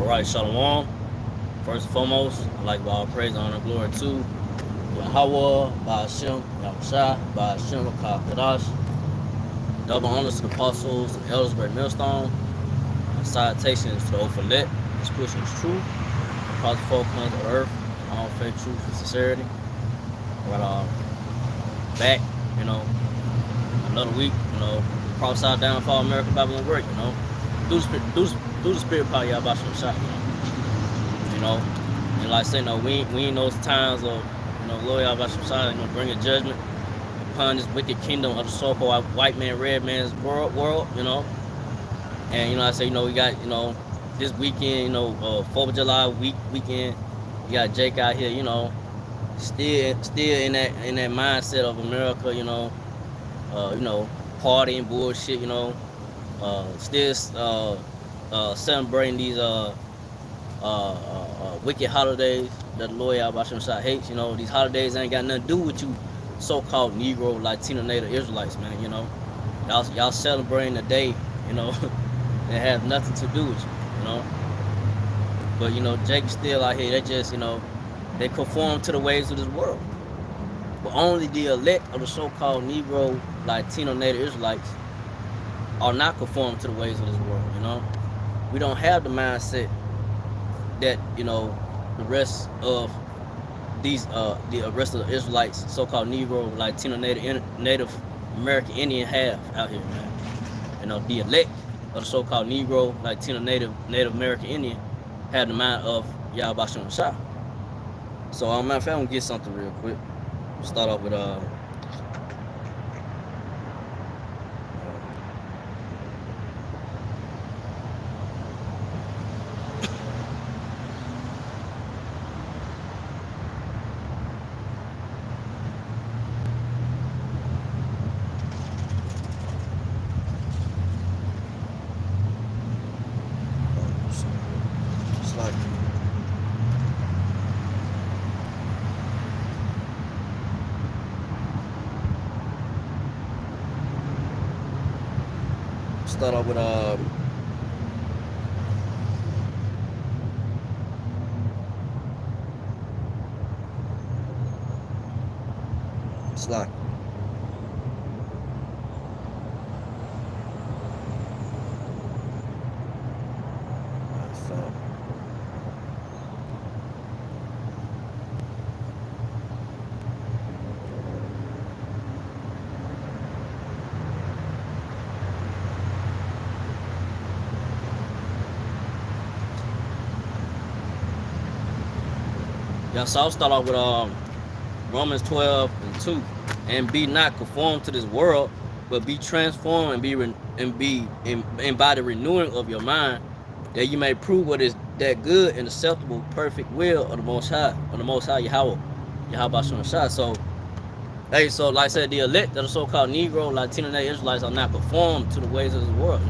Alright, Shalom. First and foremost, I'd like to all praise, honor, and glory to Yahweh, Ba'ashem, Yahushua, Ba'ashem, Kadash. Double honors to the apostles and elders, great millstone. Salutations to the Ophalet, this pushing is truth. Across the four corners of the earth, all faith, truth, and sincerity. Right, back, another week, cross-side downfall, American Babylon great, do the spirit power, y'all about some shot, and like I say, we ain't those times of, Lord, y'all about some shot, bring a judgment upon this wicked kingdom of the so-called white man, red man's world, and I say, we got, this weekend, 4th of July weekend, you got Jake out here, still in that mindset of America, partying bullshit, still celebrating these wicked holidays that the Lord Yahweh Shai hates. These holidays ain't got nothing to do with you so-called Negro, Latino, Native Israelites, man. Y'all celebrating a day, that has nothing to do with you, But Jake's still out here. They just, they conform to the ways of this world. But only the elect of the so-called Negro, Latino, Native Israelites are not conformed to the ways of this world. We don't have the mindset that the rest of these the rest of the Israelites, so-called Negro, Latino, Native American Indian have out here, man. The elect of the so-called Negro, Latino, Native American Indian have the mind of Yahweh Shem Shah. So matter of fact, I'm gonna get something real quick. Start off with Slack. Yeah, so I'll start off with Romans 12:2, and be not conformed to this world, but be transformed and by the renewing of your mind, that you may prove what is that good and acceptable, perfect will of the Most High, Yahweh Shai. So, so like I said, the elect of the so-called Negro, Latino, Native Israelites are not conformed to the ways of this world.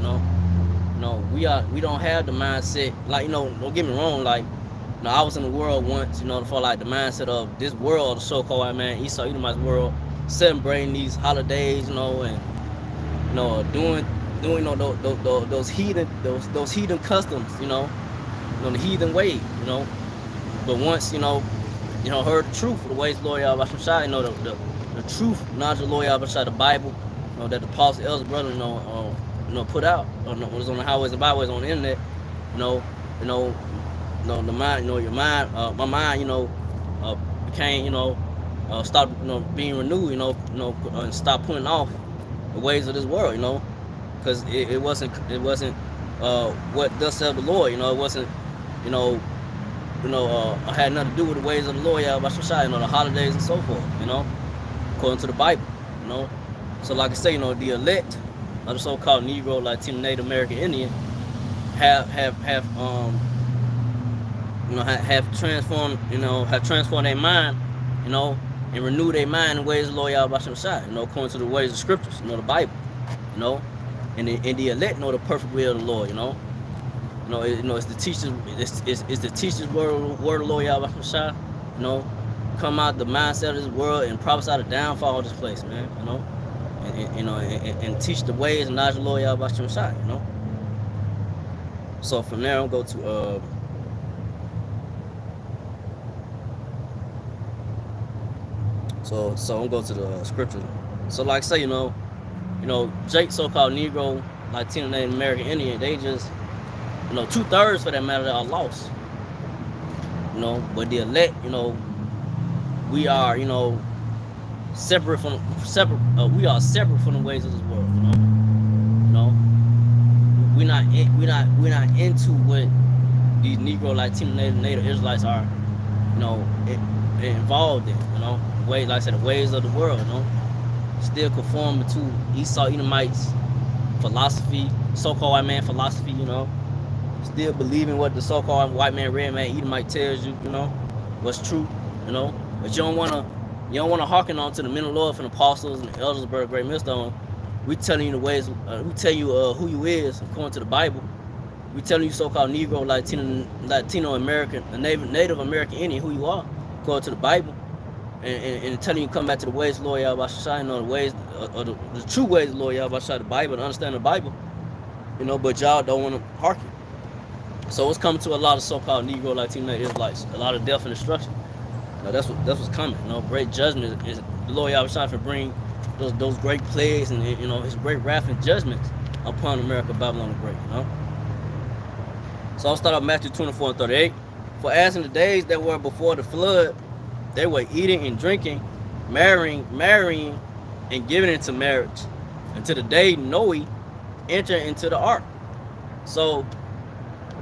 We don't have the mindset, don't get me wrong, I was in the world once, for the mindset of this world, the so-called white man, Esau Edomite's world, celebrating these holidays, and doing those heathen customs, the heathen way, But once heard the truth of the ways of the Lord Yahweh Shai, the truth, knowledge of the Lord Yahweh Shai, the Bible, that the apostles, elders, brother, put out, was on the highways and byways on the internet, the mind, your mind, my mind, became, stopped, being renewed, and stop putting off the ways of this world, because it wasn't what thus said the Lord, it wasn't, had nothing to do with the ways of the Lord, the holidays and so forth, according to the Bible, So like I say, the elect of the so-called Negro, Latino, Native American Indian have transformed, have transformed their mind, and renewed their mind in the ways of the Lord Yahweh Shai, according to the ways of scriptures, the Bible, and the elect know the perfect will of the Lord, it's the teachers, it's the teachers word of the Lord Yahweh Shai, come out the mindset of this world and prophesy the downfall of this place, man, and teach the ways and knowledge of the Lord Yahweh Shai, So from there, I'll go to So I'm going to the scripture. So like I say, Jake, so-called Negro, Latino, Native American, Indian, they just, 2/3 for that matter, are lost. But the elect, we are, separate. We are separate from the ways of this world. We're not into what these Negro, Latino, Native Israelites are, involved in. Ways, like I said, the ways of the world. Still conforming to Esau Edomites philosophy, so-called white man philosophy. Still believing what the so-called white man, red man, Edomite tells you. What's true. But you don't wanna hearken on to the men of the Lord from the apostles and the elders of the great millstone. We telling you the ways. We tell you who you is according to the Bible. We telling you so-called Negro, Latino American, Native American Indian who you are according to the Bible, and telling you come back to the ways of the Lord Yahweh Shai, the ways or the true ways of the Lord Yahweh Shai, the Bible, and understand the Bible. But y'all don't want to hearken. So it's coming to a lot of so-called Negro, Latino Israelites, a lot of death and destruction. That's what's coming. Great judgment is the Lord Yahweh Shai for bring those great plagues and his great wrath and judgments upon America, Babylon the Great. So I'll start off Matthew 24:38. For as in the days that were before the flood, they were eating and drinking, marrying, and giving into marriage, until the day Noah entered into the ark. So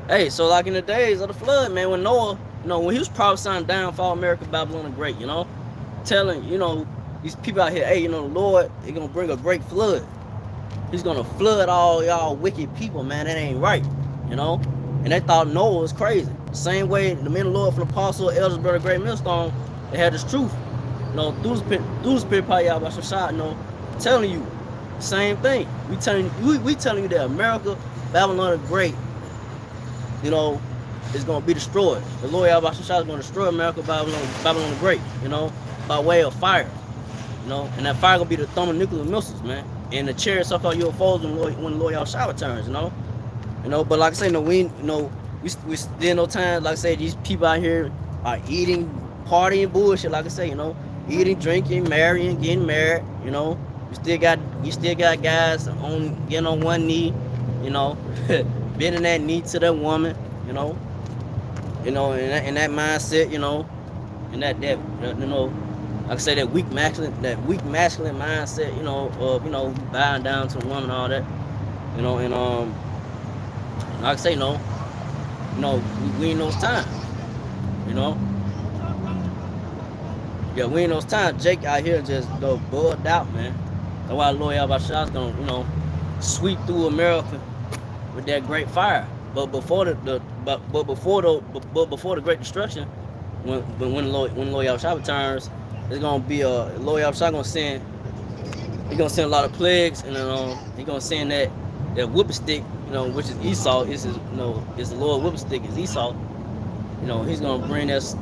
like in the days of the flood, man, when Noah, when he was prophesying downfall America, Babylon the Great, telling, these people out here, hey, the Lord is going to bring a great flood. He's going to flood all y'all wicked people, man. That ain't right, And they thought Noah was crazy. The same way the men of the Lord from the apostle, elders, brother, great millstone, they had this truth. Through the spirit power, y'all, telling you the same thing. We telling you that America, Babylon the Great, is going to be destroyed. The Lord Yahweh is going to destroy America, Babylon the Great, by way of fire. And that fire going to be the thermonuclear missiles, man. And the chariots, so-called UFOs when the Lord Yahweh returns, But like I say, we still no time. Like I say, these people out here are eating, partying, bullshit. Like I say, eating, drinking, marrying, getting married. You still got guys getting on one knee, bending that knee to that woman, in that mindset, and that like I say, that weak masculine mindset, of bowing down to the woman and all that, and like I say, we in those times, Yeah, we in those times. Jake out here just bugged out, man. That's why the Lord Yahweh Shai is gonna, sweep through America with that great fire. But before the great destruction, when the Lord Yahweh Shai returns, it's gonna be Lord Yahweh Shai gonna send. He's gonna send a lot of plagues, and he's gonna send that whipping stick, which is Esau. It's the Lord whipping stick is Esau. He's gonna bring those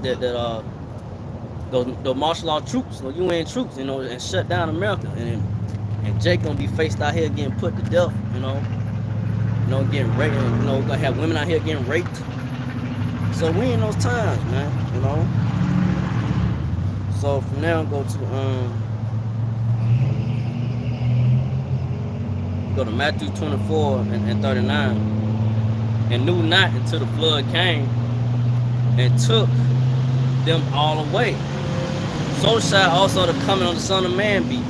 martial law troops, UN troops, and shut down America. And Jake gonna be faced out here getting put to death, getting raped, gonna have women out here getting raped. So we in those times, man, So from there I'll go to Matthew 24 and 39. And knew not until the flood came and took them all away. So shall also the coming of the Son of Man be.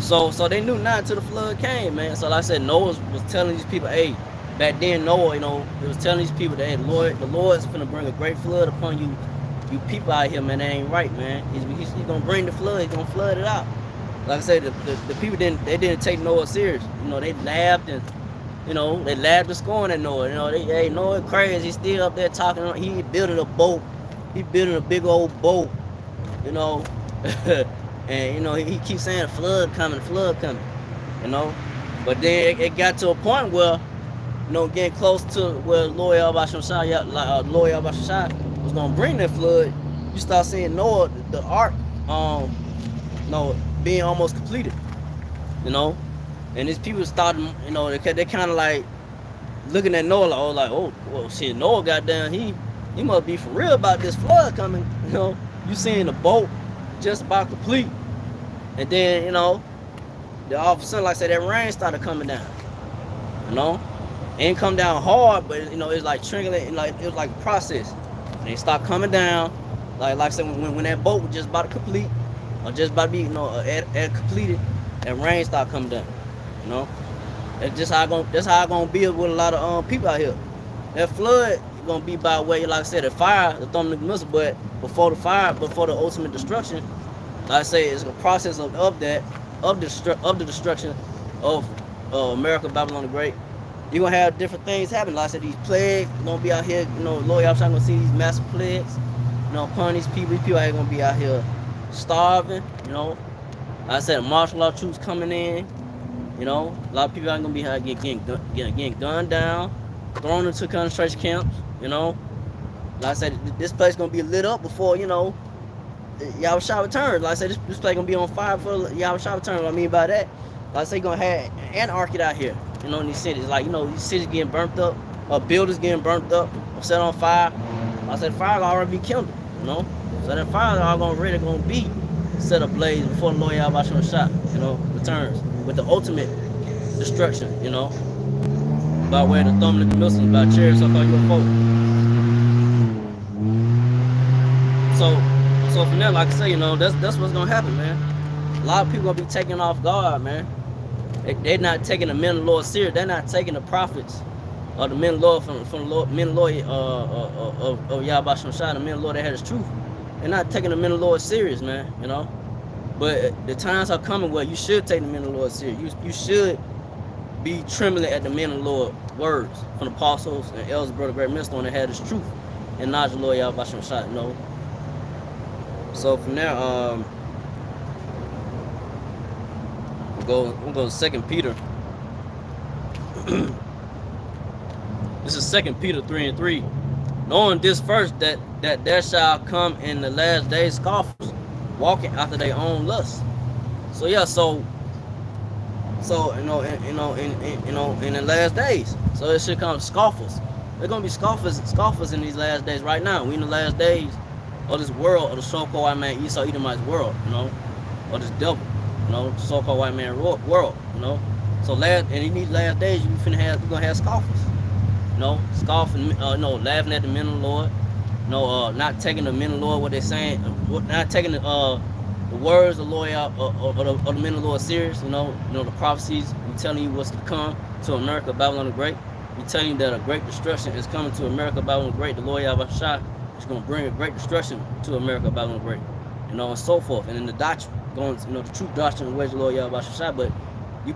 So they knew not until the flood came, man. So like I said, Noah was telling these people, hey, back then Noah, it was telling these people that, hey, the Lord's gonna bring a great flood upon you people out here, man. That ain't right, man. He's gonna bring the flood. He's gonna flood it out. Like I said, the people didn't take Noah serious. They laughed and they laughed and scorned at Noah. Hey, Noah crazy. He's still up there talking. He building a boat. He building a big old boat. And he keeps saying flood coming. But then it got to a point where, getting close to where Lord Yahweh Shai was gonna bring that flood. You start seeing Noah, the ark, being almost completed. And these people started, they kind of like looking at Noah like, oh, well, shit, Noah got down. He must be for real about this flood coming. You seeing the boat, just about complete. And then, you know, all of a sudden, like I said, that rain started coming down. You know, it ain't come down hard, but you know, it's like trickling, like it was like a process. And it started coming down, like I said, when that boat was just about to complete, or just about to be, you know, at completed, that rain started coming down. You know, that's how I gonna be with a lot of people out here. That flood gonna be by way, like I said, the fire, the thermal missile, but before the fire, before the ultimate destruction, like I say, it's a process of the destruction of America, Babylon the Great. You're gonna have different things happen. Like I said, these plagues gonna be out here. You know, Lord, y'all gonna see these massive plagues. You know, upon these people are gonna be out here starving. You know, like I said, martial law troops coming in. You know, a lot of people are gonna be out getting gunned down, thrown into concentration camps. You know, like I said, this place gonna be lit up before, you know, Yahushua returns. Like I said, this place gonna be on fire for Yahushua returns. What I mean by that, like I say, gonna have anarchy out here. You know, in these cities, like, you know, these cities getting burnt up, buildings getting burnt up, or set on fire. Like I said, fire gonna already be kindled. You know, so that fire already gonna be set ablaze before the Lord Yahushua, you know, returns with the ultimate destruction. You know, by way of the thermal missiles, by chariots, so-called UFO. So from there, like I say, you know, that's what's gonna happen, man. A lot of people gonna be taken off guard, man. They're not taking the men of the Lord serious. They're not taking the prophets or the men of the Lord from the Lord, men of the Lord of Yahweh Shai, the men of the Lord that had his truth. They're not taking the men of the Lord serious, man. You know, but the times are coming where you should take the men of the Lord serious. You should be trembling at the men of the Lord words from the apostles and elders, brother, great millstone that had his truth and knowledge of the Lord Yahweh Shai. You know. So from there, we'll go to 2 Peter. This is 2 Peter 3:3. Knowing this first, that there shall come in the last days scoffers, walking after their own lusts. So yeah, so you know, in the last days, so it should come scoffers. There's gonna be scoffers in these last days. Right now, we in the last days of this world, of the so-called white man Esau Edomite's world, you know, or this devil, you know, so-called white man world, you know. So in these last days, you're gonna have scoffers, you know, scoffing, laughing at the men of the Lord, you know, not taking the men of the Lord what they're saying, not taking the words of the Lord of the men of the Lord serious, you know, the prophecies. We're telling you what's to come to America, Babylon the Great. We're telling you that a great destruction is coming to America, Babylon the Great. The Lord Yahweh Shai is going to bring a great destruction to America, Babylon the Great, you know, and so forth. And in the doctrine, going, you know, the true doctrine of the Lord Yahweh Shai. But you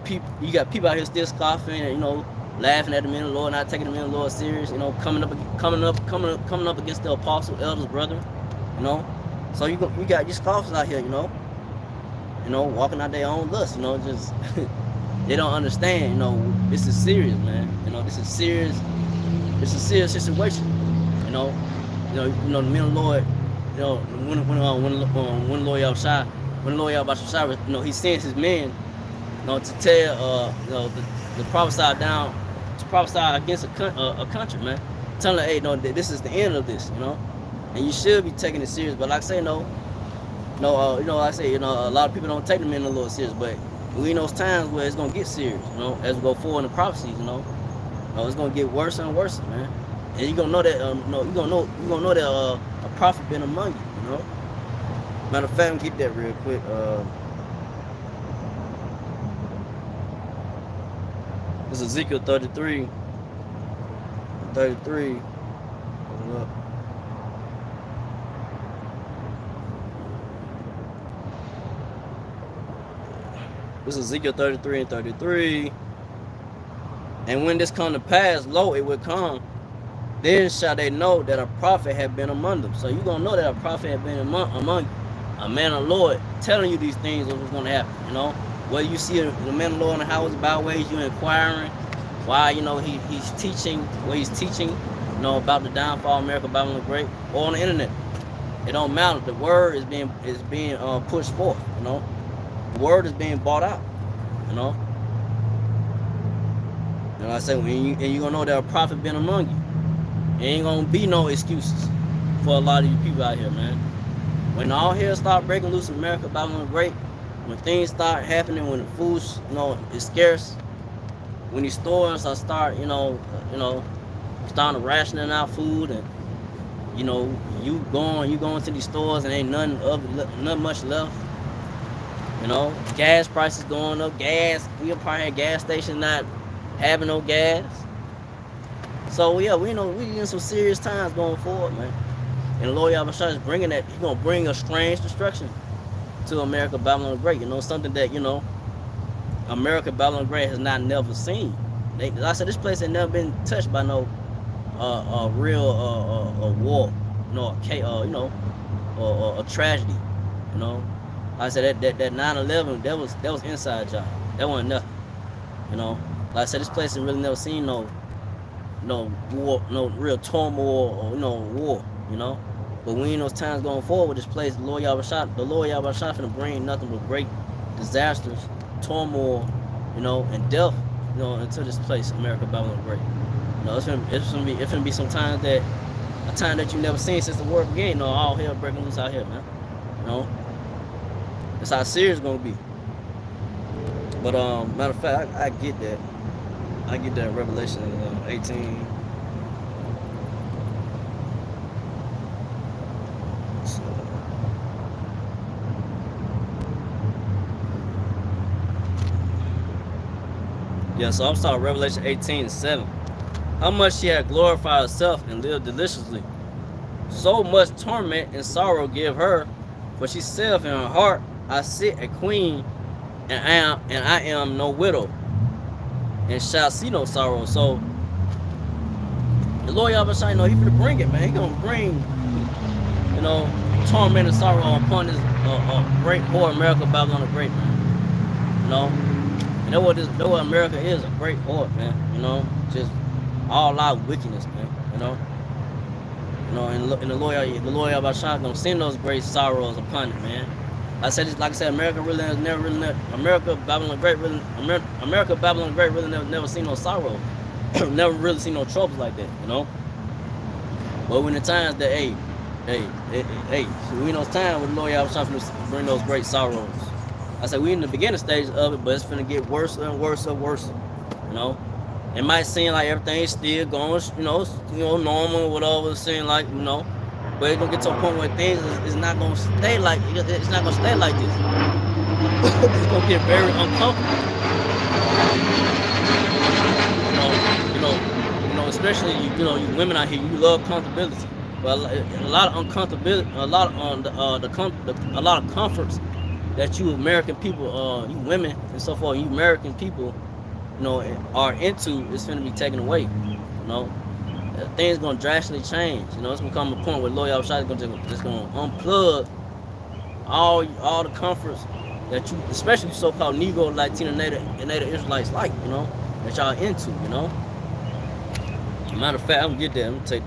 got people out here still scoffing and, you know, laughing at the men of the Lord, not taking the men of the Lord serious, you know, coming up against the apostles, elders, brethren, you know. So you got your scoffers out here, you know, walking out their own lust, you know, just they don't understand, you know, this is serious, man. You know, this is serious. It's a serious situation, you know. The men of the Lord, you know, when Lord Yahweh Shai, you know, he sends his men, you know, to tell, you know, the prophesy down, to prophesy against a country, man, telling them, hey, no, this is the end of this, you know, and you should be taking it serious. But like I say, you know, like I say, you know, a lot of people don't take the men of the Lord serious, but we in those times where it's gonna get serious, you know, as we go forward in the prophecies, you know, it's gonna get worse and worse, man. And you're gonna know that, you're gonna know that a prophet been among you, you know. Matter of fact, I'm gonna get that real quick. This is Ezekiel 33. Hold up. This is Ezekiel 33:33. And when this come to pass, lo, it will come. Then shall they know that a prophet had been among them. So you're going to know that a prophet had been among you. A man of the Lord telling you these things of what's going to happen, you know. Whether you see the man of the Lord in the house, by ways you're inquiring why, you know, he's teaching, what he's teaching, you know, about the downfall of America, Babylon the Great, or on the internet. It don't matter. The word is being pushed forth, you know. The word is being bought out, you know. And like I said, you're going to know that a prophet been among you. There ain't gonna be no excuses for a lot of you people out here, man. When all hell start breaking loose in America, Babylon the Great, when things start happening, when the food, is scarce, when these stores are start, starting to rationing out food, and you going to these stores and ain't nothing much left. Gas prices going up. We probably had gas stations not having no gas. So yeah, we in some serious times going forward, man. And the Lord Yahweh is bringing that. He's gonna bring a strange destruction to America, Babylon the Great. Something that America, Babylon the Great has not never seen. Like I said, this place had never been touched by no real war, a tragedy. Like I said, that 9/11, that was inside job. That wasn't nothing. Like I said, this place has really never seen no war, no real turmoil or war. But we in those times going forward with this place, the Lord Yahweh finna bring nothing but great disasters, turmoil, and death, into this place, America, Babylon the Great. It's gonna be some times that a time that you never seen since the war began. All hell breaking loose out here, man. That's how serious it's gonna be. But matter of fact, I get that. I get that Revelation 18. So I'm starting Revelation 18:7. How much she had glorified herself and lived deliciously. So much torment and sorrow give her, for she saith in her heart, I sit a queen, and I am no widow, and shall see no sorrow. So the Lord Yahweh, he finna bring it, man. He gonna bring, torment and sorrow upon this great whore, America, Babylon the Great, man. And that's what America is, a great whore, man. Just all out wickedness, man. And the Lord Yahweh gonna send those great sorrows upon it, man. Like I said, America really has never really, America, Babylon the Great, America, Babylon the Great really never seen no sorrow, never really seen no troubles like that, But when the times that, hey, we in those times when the Lord Yahweh bring those great sorrows. I said we in the beginning stage of it, but it's finna get worse and worse and worse. It might seem like everything's still going, normal or whatever. It seems like, but it's gonna get to a point where things is not gonna stay like it's not gonna stay like this. It's gonna get very uncomfortable. Especially you women out here, you love comfortability. But a lot of uncomfortability, a lot of comforts that you American people, you women and so forth, you American people, are into is finna be taken away. Things gonna drastically change. It's gonna come to a point where Lord Yahweh is just gonna unplug all the comforts that you, especially so-called Negro, Latino, Native Israelites that y'all into. Matter of fact, I'm gonna get there. I'm gonna take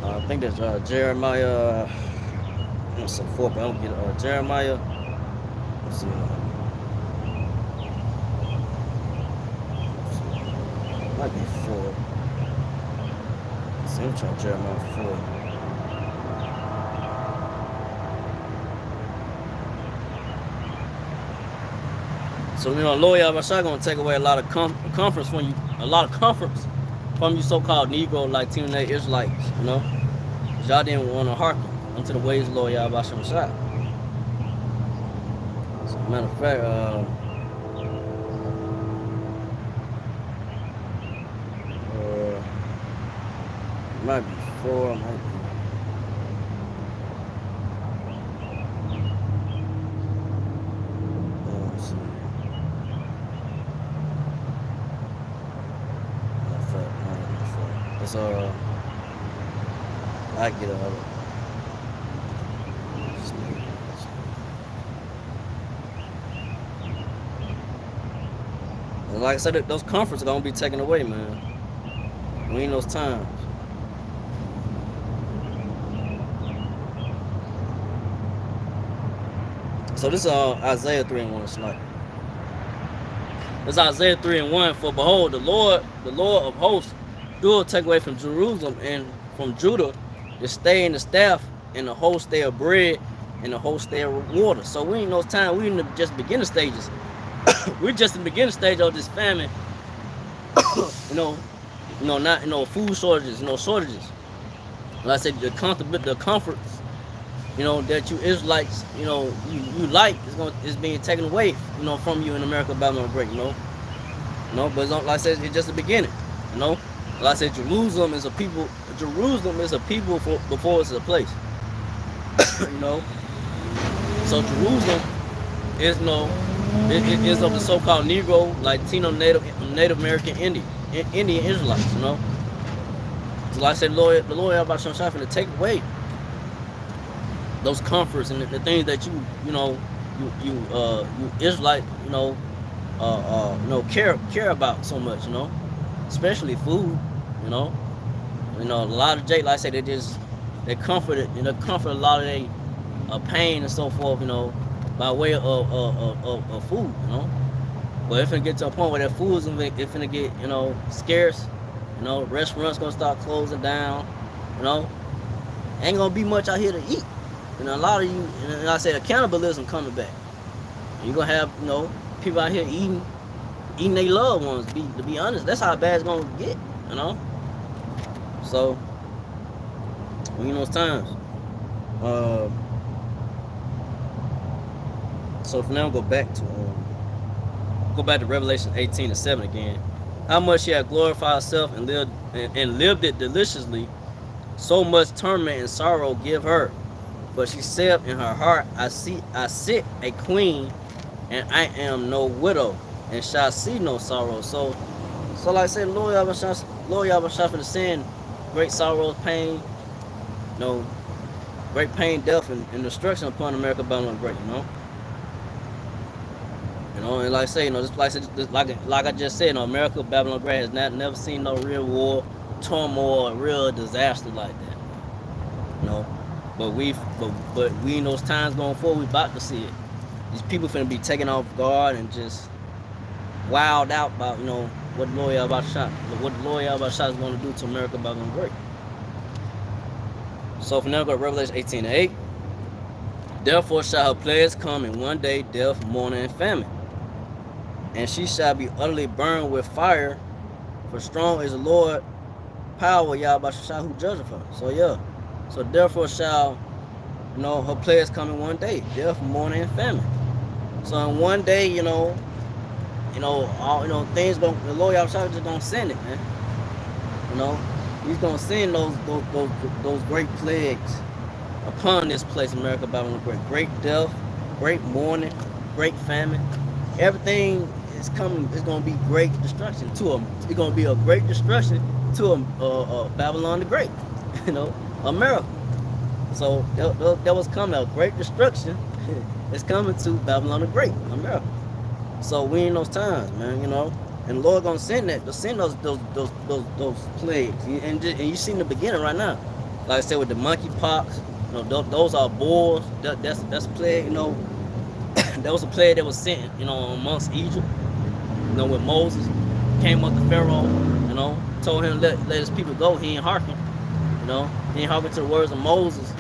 I think that's Jeremiah. Let's see, I'm gonna get Jeremiah. Let's see. Might be 4. I'm trying Jeremiah 4. So Lord Yahweh gonna take away a lot of comforts from you, so-called Negro, Latino, Native Israelites, because y'all didn't want to hearken unto the ways of Lord Yahweh Shem Shai. So matter of fact, might be 4, might be. Let's see. It's I get it. And like I said, those comforts are gonna be taken away, man. We in those times. So this is Isaiah 3:1 tonight. This is Isaiah 3:1. For behold, the Lord of hosts, will take away from Jerusalem and from Judah the stay and the staff and the host they are bread and the host they are water. So we in those times, we in the just beginning stages. We're just in the beginning stage of this famine. you know, not food shortages, shortages. Like I said, the comforts, that you Israelites, you like is being taken away, from you in America, Babylon Great, but like I said, it's just the beginning, Like I said, Jerusalem is a people. Jerusalem is a people before it's a place, you know. So Jerusalem is it is of the so-called Negro, Latino, Native American, Indian Israelites, So like I said, the Lord about Shah to take away those comforts and the things that you Israelite, care about so much, especially food, a lot of like I said, they comfort a lot of their pain and so forth, by way of food, But if it get to a point where that food is finna get, scarce, restaurants gonna start closing down, ain't gonna be much out here to eat. A lot of you, and like I said, cannibalism coming back. You're gonna have, people out here eating their loved ones. To be honest, that's how bad it's gonna get, So, we in those times. So for now, go back to Revelation 18:7 again. How much she had glorified herself and lived it deliciously, so much torment and sorrow give her. But she said in her heart, I sit a queen, and I am no widow, and shall see no sorrow. So like I said, Lord Yahweh for the sin, great sorrows, pain, great pain, death, and destruction upon America, Babylon Great, And like I say, just like I just said, America, Babylon Great has never seen no real war, turmoil, real disaster like that, But we in those times going forward, we about to see it. These people finna be taken off guard and just wild out about, what the Lord Yahweh Shah is going to do to America, Babylon Great. So for now, go to Revelation 18:8. Therefore shall her plagues come in one day, death, mourning, and famine. And she shall be utterly burned with fire, for strong is the Lord power, Yahweh Shah, who judgeth her. So yeah. So therefore shall, her plagues come in one day, death, mourning, and famine. So in one day, all things the Lord Yahweh Shah just gonna send it, man. He's gonna send those great plagues upon this place, America, Babylon Great. Great death, great mourning, great famine. Everything is coming. It's gonna be great destruction to them. It's gonna be a great destruction to Babylon the Great. America. So that was coming. A great destruction is coming to Babylon the Great, America. So we in those times, man. And the Lord gonna send that. To send those plagues. And you see in the beginning right now. Like I said, with the monkeypox, those are boars. That's a plague. That was a plague that was sent, amongst Egypt. When Moses came up to Pharaoh, told him let his people go. He ain't hearken. He ain't hearken to the words of Moses.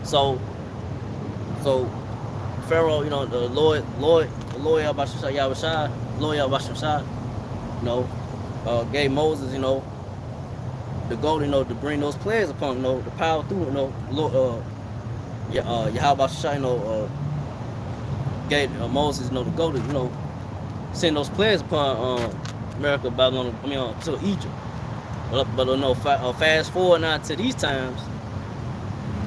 So Pharaoh, the Lord Yahweh Shah, gave Moses, the go, to bring those plagues upon, the power through, Lord, Yahweh Shah, gave Moses, to go to, send those plagues upon America, Babylon, to Egypt. But fast forward now to these times,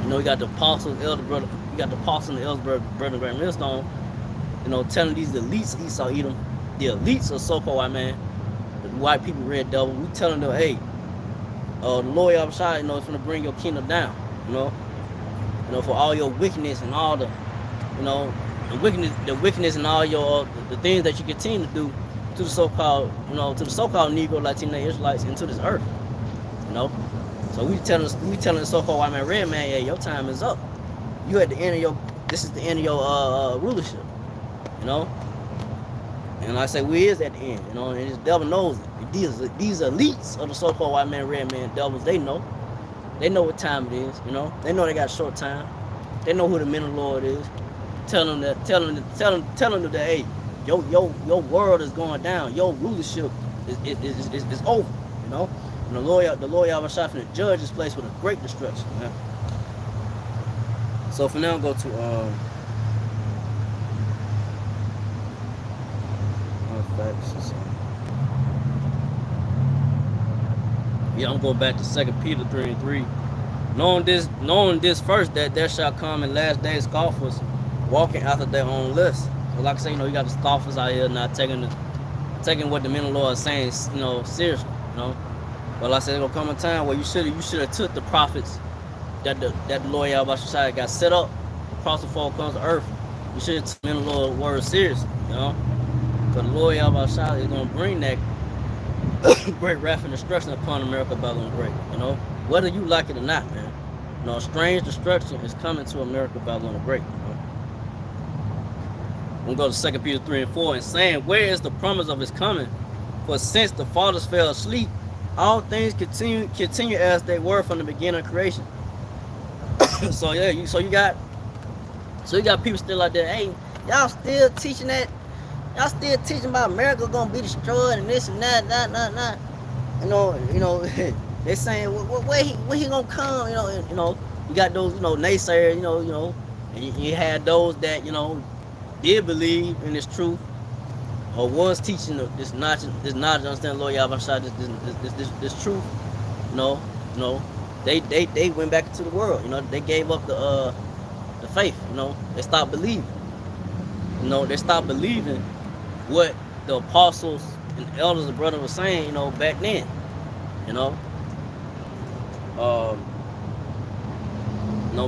you got the apostles, elder brother, you got the apostles and the elder brother Graham Millstone, telling these elites, Esau Edom, the elites of so-called white man, the white people, red devil, we telling them, hey, the Lord Yahweh Shah, is going to bring your kingdom down, for all your wickedness and all the, the wickedness and all your the things that you continue to do to the so-called, to the so-called Negro, Latino, Israelites, and to this earth, So we telling the so-called white man, red man, yeah, your time is up. You at the end of this is the end of your rulership, And like I say, we is at the end, and this devil knows it. These elites of the so-called white man, red man, devils, they know, They know what time it is, you know. They know they got a short time. They know who the men of the Lord is. Tell them that, hey, your world is going down. Your rulership is over, you know. And the Lord Yahweh Shai finna judge this place with a great destruction, man. So for now, go to yeah, I'm going back to 2 Peter 3:3. Knowing this first, that there shall come in last days scoffers, walking after their own lust. So like I say, you know, you got the scoffers out here not taking what the men of the Lord is saying, you know, seriously, you know. But like I said, there's gonna come a time where you should have took the prophets that the Lord Yahweh Shai got set up across the four corners of earth. You should have took the men of the Lord's word seriously, you know. Because the Lord Yahweh Shai is gonna bring that great wrath and destruction upon America, Babylon Great, you know. Whether you like it or not, man. You know, strange destruction is coming to America, Babylon Great, you know. We'll go to 2 Peter 3:4 and saying, where is the promise of his coming? For since the fathers fell asleep, all things continue as they were from the beginning of creation. So yeah, you got people still out there, hey, y'all still teaching that? Y'all still teaching about America gonna be destroyed and this and that. You know, they saying where he gonna come? You know, you got those, you know, naysayers, you know, and you had those that, you know, did believe in this truth or was teaching this knowledge, understand Lord Yahweh Shai, this truth. You know, they went back into the world. You know, they gave up the faith. You know, they stopped believing. You know, they stopped believing what the apostles and elders and brothers were saying, you know, back then. You know,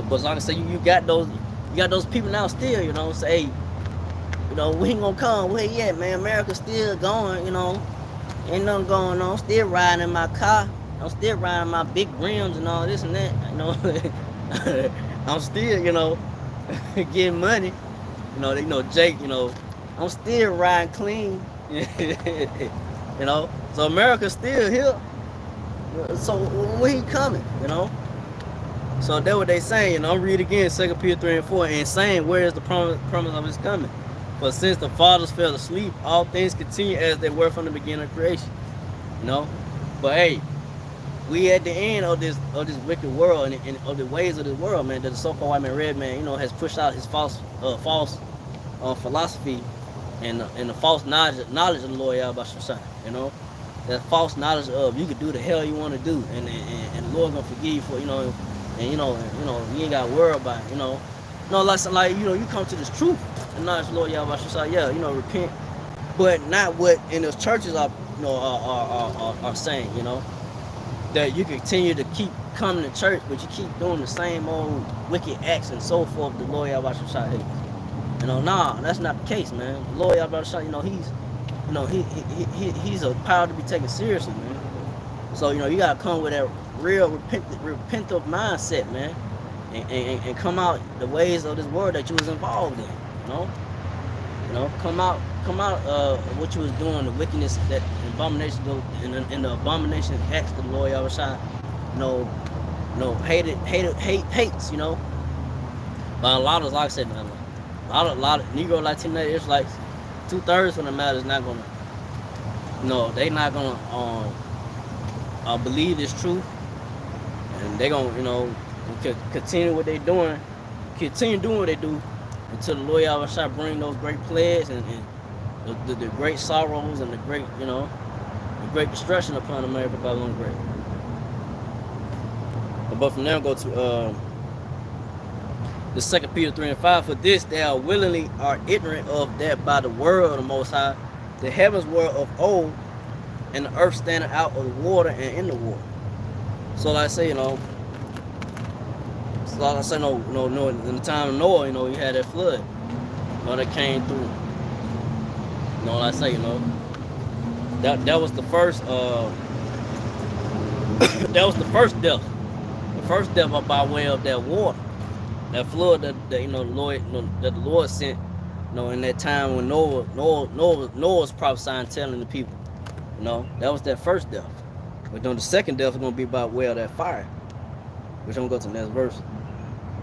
but like I say, you got those people now still, you know, say, hey, you know, we ain't gonna come, where he at, man? America's still going, you know, ain't nothing going on. Still riding in my car, I'm still riding my big rims and all this and that, you know. I'm still, you know, getting money, you know, Jake, you know, I'm still riding clean. You know, so America's still here. So when he coming, you know? So that's what they saying. You know, I'm read again 2 Peter 3:4 and saying, where is the promise of his coming? For since the fathers fell asleep, all things continue as they were from the beginning of creation. You know? But hey, we at the end of this wicked world and of the ways of this world, man, that the so-called white man, red man, you know, has pushed out his false philosophy and the false knowledge of the Lord Yahweh Shai, you know, that false knowledge of you can do the hell you want to do, and the Lord gonna forgive you for, you know, and you know you ain't got to worry about it, you know, like you know, you come to this truth and knowledge of the Lord Yahweh Shai, yeah, you know, repent, but not what in those churches are, you know, are saying, you know, that you continue to keep coming to church, but you keep doing the same old wicked acts and so forth. The Lord Yahweh Shai hates. You know, nah, that's not the case, man. The Lord Yahweh Shai, you know, he's a power to be taken seriously, man. So, you know, you gotta come with that real repentant mindset, man, and come out the ways of this world that you was involved in. You know, come out what you was doing, the wickedness, that abomination, and the abomination acts of the Lord Yahweh Shai. You know, hates. You know, but a lot of, like I said, man, a lot of Negro, Latino, Israelites, 2/3 of the matter is not gonna, you know, they not gonna believe this truth, and they gonna, you know, continue what they doing, continue doing what they do until the Lord Yahweh Shai bring those great plagues and the great sorrows and the great, you know, the great destruction upon America, Babylon Great. But from there, go to the 2 Peter 3:5. For this they are willingly are ignorant of that by the word of the Most High, the heavens were of old, and the earth standing out of the water and in the water. So like I say, you know, in the time of Noah, you know, you had that flood, you know, that came through. You know, like I say, you know, that was the first that was the first death. The first death by way of that water. That flood that you know, that the Lord sent, you know, in that time when Noah's prophesying, telling the people, you know, that was that first death. But then the second death is gonna be by way of that fire. which I'm gonna go to the next verse.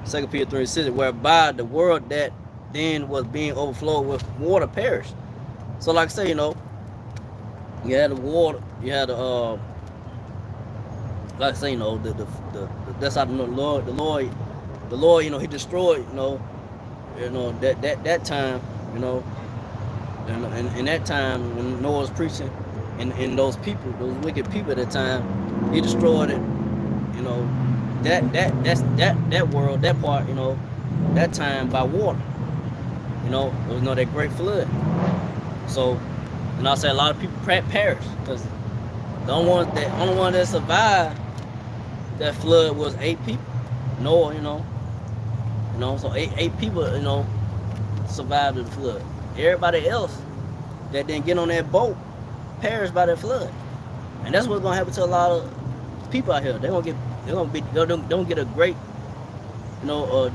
2 Peter 3:6, whereby the world that then was being overflowed with water perished. So like I say, you had the water, you had the like I say, that's how the Lord, he destroyed, that time, and that time when Noah was preaching, and those people, those wicked people at that time, he destroyed it, that world, that part, that time by water, there was that great flood. So, and I say a lot of people perished because the only one that survived that flood was 8 people. Noah, so eight people, survived the flood. Everybody else that didn't get on that boat perished by that flood, and that's what's gonna happen to a lot of people out here. They're gonna get a great,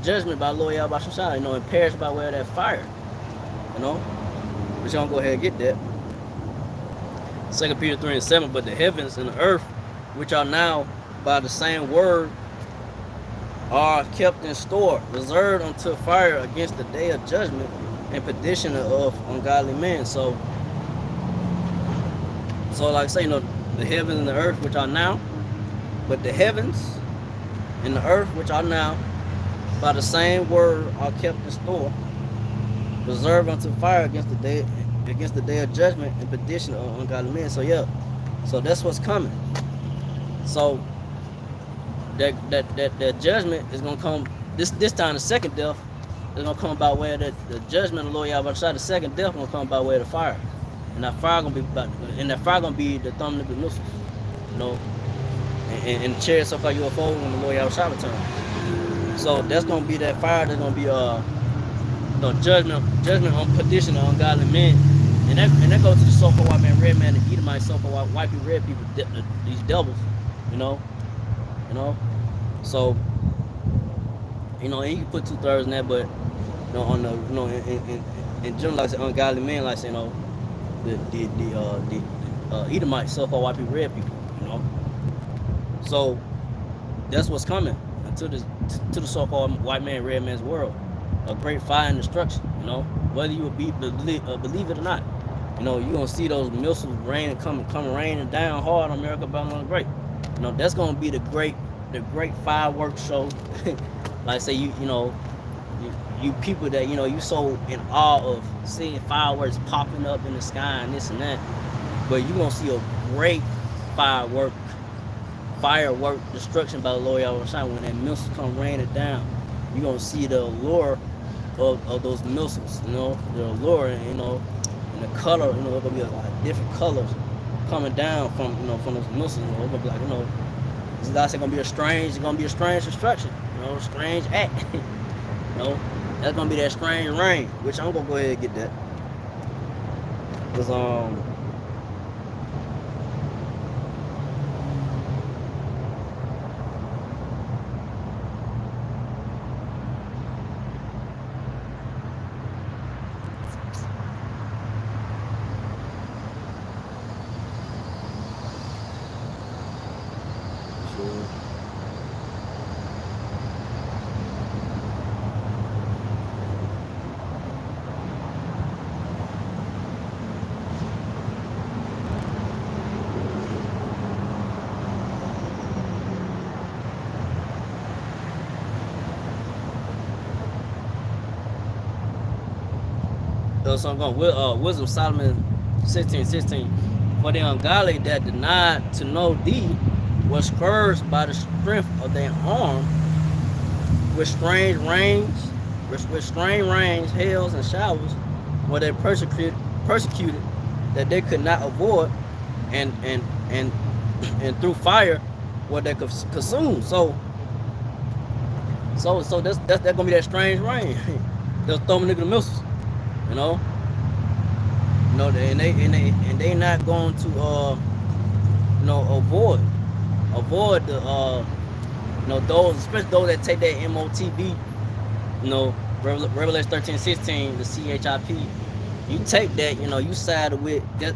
judgment by Lord Yahweh Shai, and perish by way of that fire, but y'all gonna go ahead and get that. 2 Peter 3:7, but the heavens and the earth, which are now by the same word, are kept in store, reserved unto fire against the day of judgment and perdition of ungodly men. So like I say, the heavens and the earth which are now, but the heavens and the earth which are now by the same word are kept in store, reserved unto fire against the day of judgment and perdition of ungodly men. So yeah, so that's what's coming. So that judgment is gonna come this time. The second death is gonna come by way of the judgment of the Lord Yahweh Shai. The second death gonna come by way of the fire, and that fire gonna be the thermonuclear missiles, and the chariots of UFO when the Lord Yahweh Shai return. So that's gonna be that fire. That's gonna be judgment on perdition of ungodly men, and that goes to the so-called white man, red man, the Edomite, so-called white people, red people, these devils, So, and you can put 2/3 in that, but on the in general, like I said, ungodly men, like I say, the Edomite, so-called white people, red people, So that's what's coming to the so-called white man, red man's world. A great fire and destruction, whether you believe it or not. You're gonna see those missiles coming raining down hard on America, Babylon the Great. That's gonna be the great fireworks show. Like I say, you people that you so in awe of seeing fireworks popping up in the sky and this and that, but you're gonna see a great firework destruction by the Lord Yahweh Shai when that missile come raining down. You're gonna see the allure of those missiles, the allure, and the color, it's gonna be like different colors coming down from those missiles. It's gonna be like, it's gonna be a strange destruction, strange act. That's gonna be that strange rain, which I'm gonna go ahead and get that. Cause so I'm going Wisdom Solomon 16:16. For the ungodly that denied to know thee was cursed by the strength of their arm with strange rains, hails and showers, where they persecuted that they could not avoid, and through fire what they could consume. So that's gonna be that strange rain. Those thermonuclear missiles, and they not going to avoid the those, especially those that take that MOTB, Revelation 13:16, the CHIP. You take that, you side with that,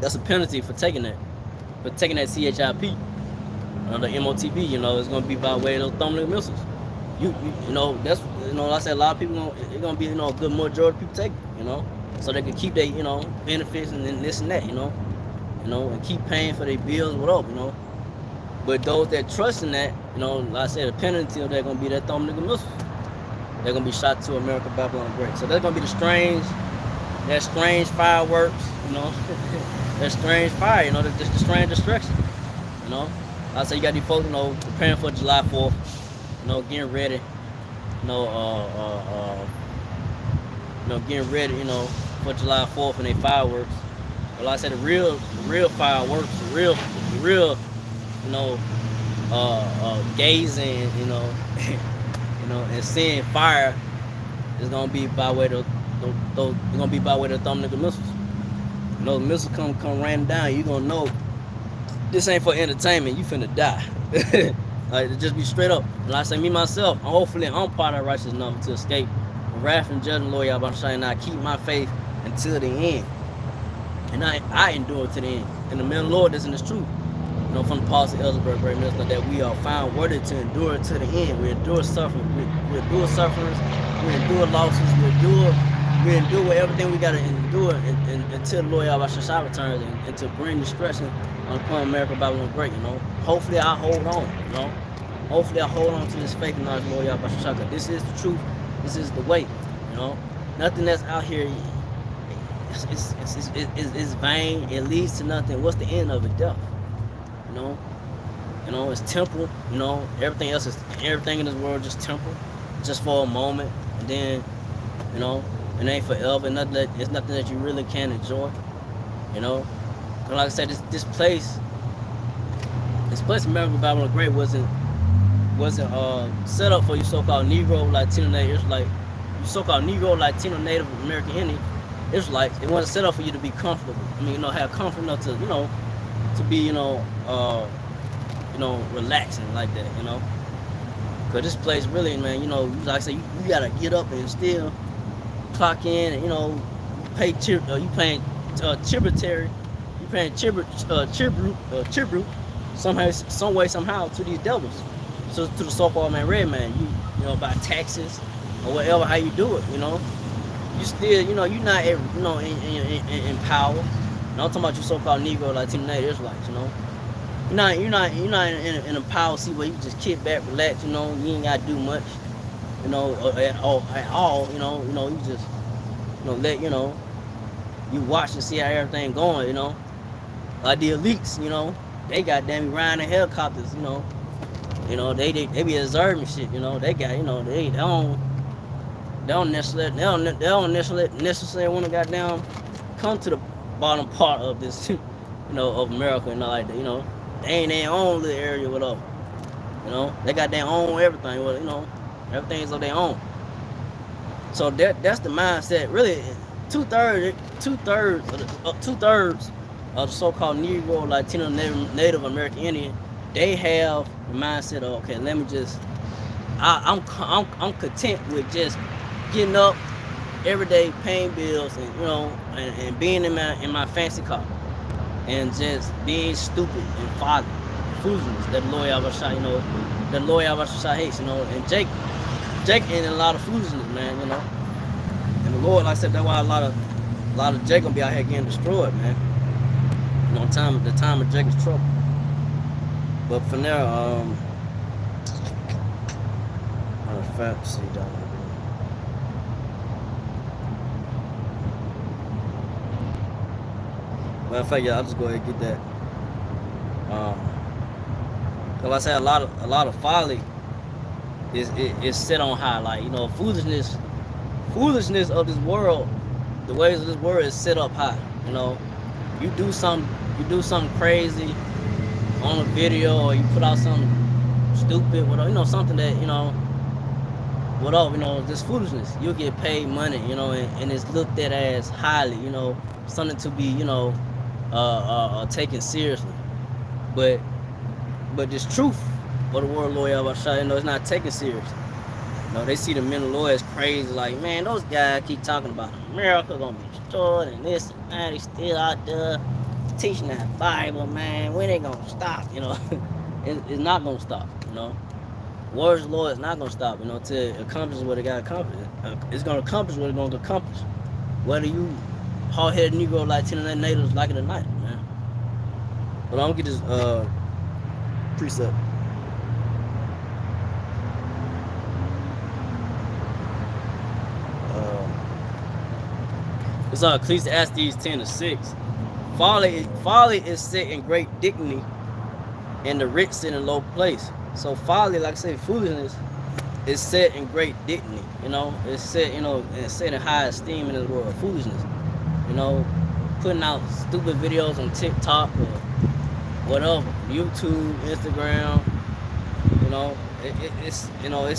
that's a penalty for taking that. but taking that CHIP, the MOTP, it's gonna be by way of those thermal missiles. That's like I said, a lot of people it's gonna be a good majority of people take it, so they can keep their benefits and then this and that, and keep paying for their bills, whatever. But those that trust in that, like I said, the penalty of that gonna be that thermal missiles. They're gonna be shot to America, Babylon the Great. So that's gonna be that strange fireworks, that strange fire, the strange destruction, Like I said, you got these folks, preparing for July 4th, getting ready, getting ready, for July 4th and they fireworks. But like I said, the real fireworks, the real, gazing, and seeing fire is gonna be by way of thermal missiles. The missiles come raining down. You gonna know this ain't for entertainment. You finna die. Like, just be straight up. Like I say, me myself, hopefully I'm part of that righteous number to escape the wrath and judgment, Lord Yahweh Shai, and I keep my faith until the end. And I endure to the end. And the man of the Lord, this is truth. From the Apostle Elizabeth Great Minister, that we are found worthy to endure to the end. We endure suffering. We endure sufferings. We endure losses. We endure everything we gotta endure until the Lord Yahweh Shai returns and to bring destruction upon America, Babylon Great. Hopefully I hold on. Hopefully I hold on to this faith in our Lord Yahweh Shai. This is the truth. This is the way. Nothing that's out here is vain. It leads to nothing. What's the end of it? Death. It's temporal. Everything in this world just temporal, just for a moment, and then, it ain't forever. It's nothing that you really can enjoy. But like I said, this place, America, Babylon Great, wasn't set up for you so-called Negro, Latino, Native Israelite, you so-called Negro, Latino, Native American Indian Israelites. It wasn't set up for you to be comfortable. Have comfort enough to, to be, relaxing like that, Cause this place really, man, like I say, you gotta get up and still clock in, and you paying tributary, you paying tribute, some way, somehow to these devils, to the so-called red man. You by taxes or whatever, how you do it, you still, you're not, in power. I'm talking about you so-called Negro, Latino, Native Israelites, You're not in a power seat where you just kick back, relax, you ain't gotta do much, at all, you just, let, you watch and see how everything going, like the elites, they goddamn riding in helicopters, they be observing shit, they got, they don't necessarily want to goddamn come to the bottom part of this, of America and like that, they ain't their own little area, whatever. They got their own everything, everything's of their own. So that's the mindset. Really, two-thirds of the so-called Negro, Latino, Native American Indian, they have the mindset of, okay, let me just, I'm content with just getting up every day, paying bills, and and being in my fancy car, and just being stupid and folly, foolishness that the Lord Yahweh Shai, that the Lord Yahweh Shai hates, and Jake in a lot of foolishness, man, and the Lord, like I said, that's why a lot of Jake gonna be out here getting destroyed, man. The time of Jacob's trouble. But for now, see down. Matter of fact, yeah, I'll just go ahead and get that. Cause like I said, a lot of folly is set on high. Like, foolishness of this world, the ways of this world is set up high. You do something crazy on a video, or you put out something stupid, whatever, something that, whatever, just foolishness. You'll get paid money, and it's looked at as highly, something to be, taken seriously. But this truth of the word Lord Yahweh Shai, it's not taken seriously. They see the men of the Lord as crazy, like, man, those guys keep talking about America gonna be destroyed and this and that, they still out there, teaching that Bible, man, when they gonna stop? You know, it's not gonna stop. You know, words of the Lord is not gonna stop. You know, to accomplish what it got accomplished. It's gonna accomplish what it's gonna accomplish. Whether you hard-headed Negro like Tennessee natives like it or not, man. But I'm gonna get this precept. It's Ecclesiastes 10:6. Folly is set in great dignity, and the rich sit in low place. So folly, like I say, foolishness, is set in great dignity. You know, it's set, it's set in high esteem in this world. Foolishness, you know, putting out stupid videos on TikTok or whatever, YouTube, Instagram. You know, it's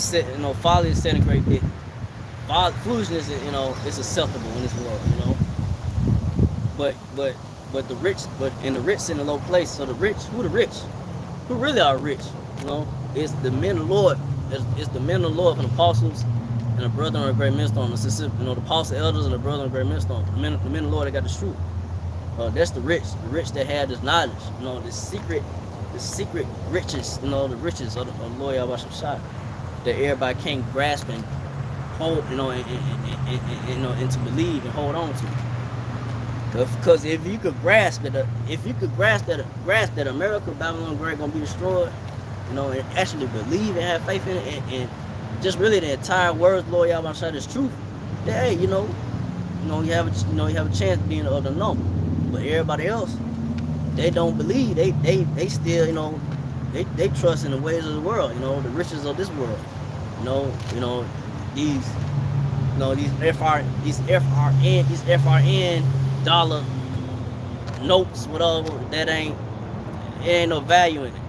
set. Folly is set in great dignity. Foolishness, is acceptable in this world. You know, but the rich, and the rich in a low place. So the rich, who the rich? Who really are rich? You know, it's the men of the Lord. It's the men of the Lord, and the apostles, and the brethren of the great millstone. The apostle elders and the brethren of the great millstone. The men of the Lord that got the truth. That's the rich that have this knowledge. The secret riches. The riches of the Lord Yahweh Shai, that everybody can't grasp and hold. And to believe and hold on to. Because if you could grasp that America, Babylon Great, gonna be destroyed, and actually believe and have faith in it, and just really the entire words, Lord Yahweh Shai, is truth, then hey, you have a chance of being of the number. But everybody else, they don't believe. They still, they trust in the ways of the world. The riches of this world. These FRN dollar notes, whatever, that ain't no value in it.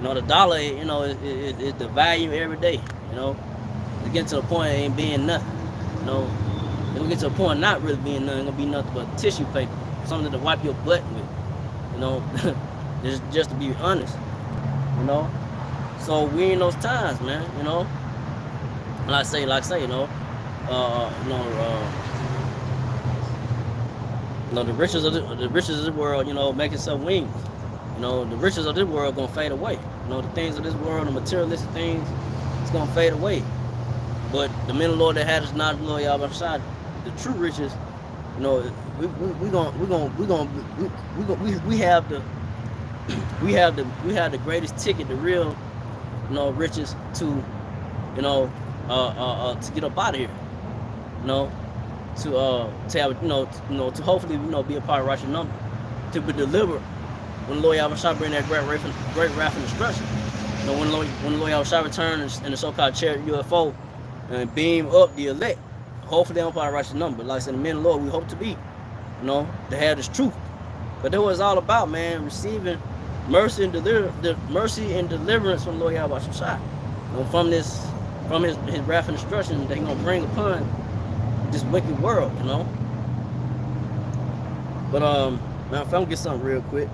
The dollar, is the value every day. It get to the point it ain't being nothing. It'll get to a point not really being nothing. It's gonna be nothing but tissue paper, something to wipe your butt with. Just to be honest. So we in those times, man. Like I say, the riches of the world, making some wings. The riches of this world gonna fade away. The things of this world, the materialistic things, it's gonna fade away. But the men of the Lord that had us not the Lord Yahweh Shai, the true riches, we have the greatest ticket, the real, riches to, to get up out of here. To have, to hopefully, be a part of righteous number, to be delivered when the Lord Yahweh Shai bring that great wrath and destruction. When the Lord Yahweh Shai returns in the so-called chariot UFO and beam up the elect, hopefully they're a part of righteous number. But like I said, the men of the Lord, we hope to be, to have this truth. But that's what it's all about, man. Receiving mercy and deliverance from the Lord Yahweh Shai. From his wrath and destruction that he's gonna bring upon this wicked world, But now if I'm gonna get something real quick.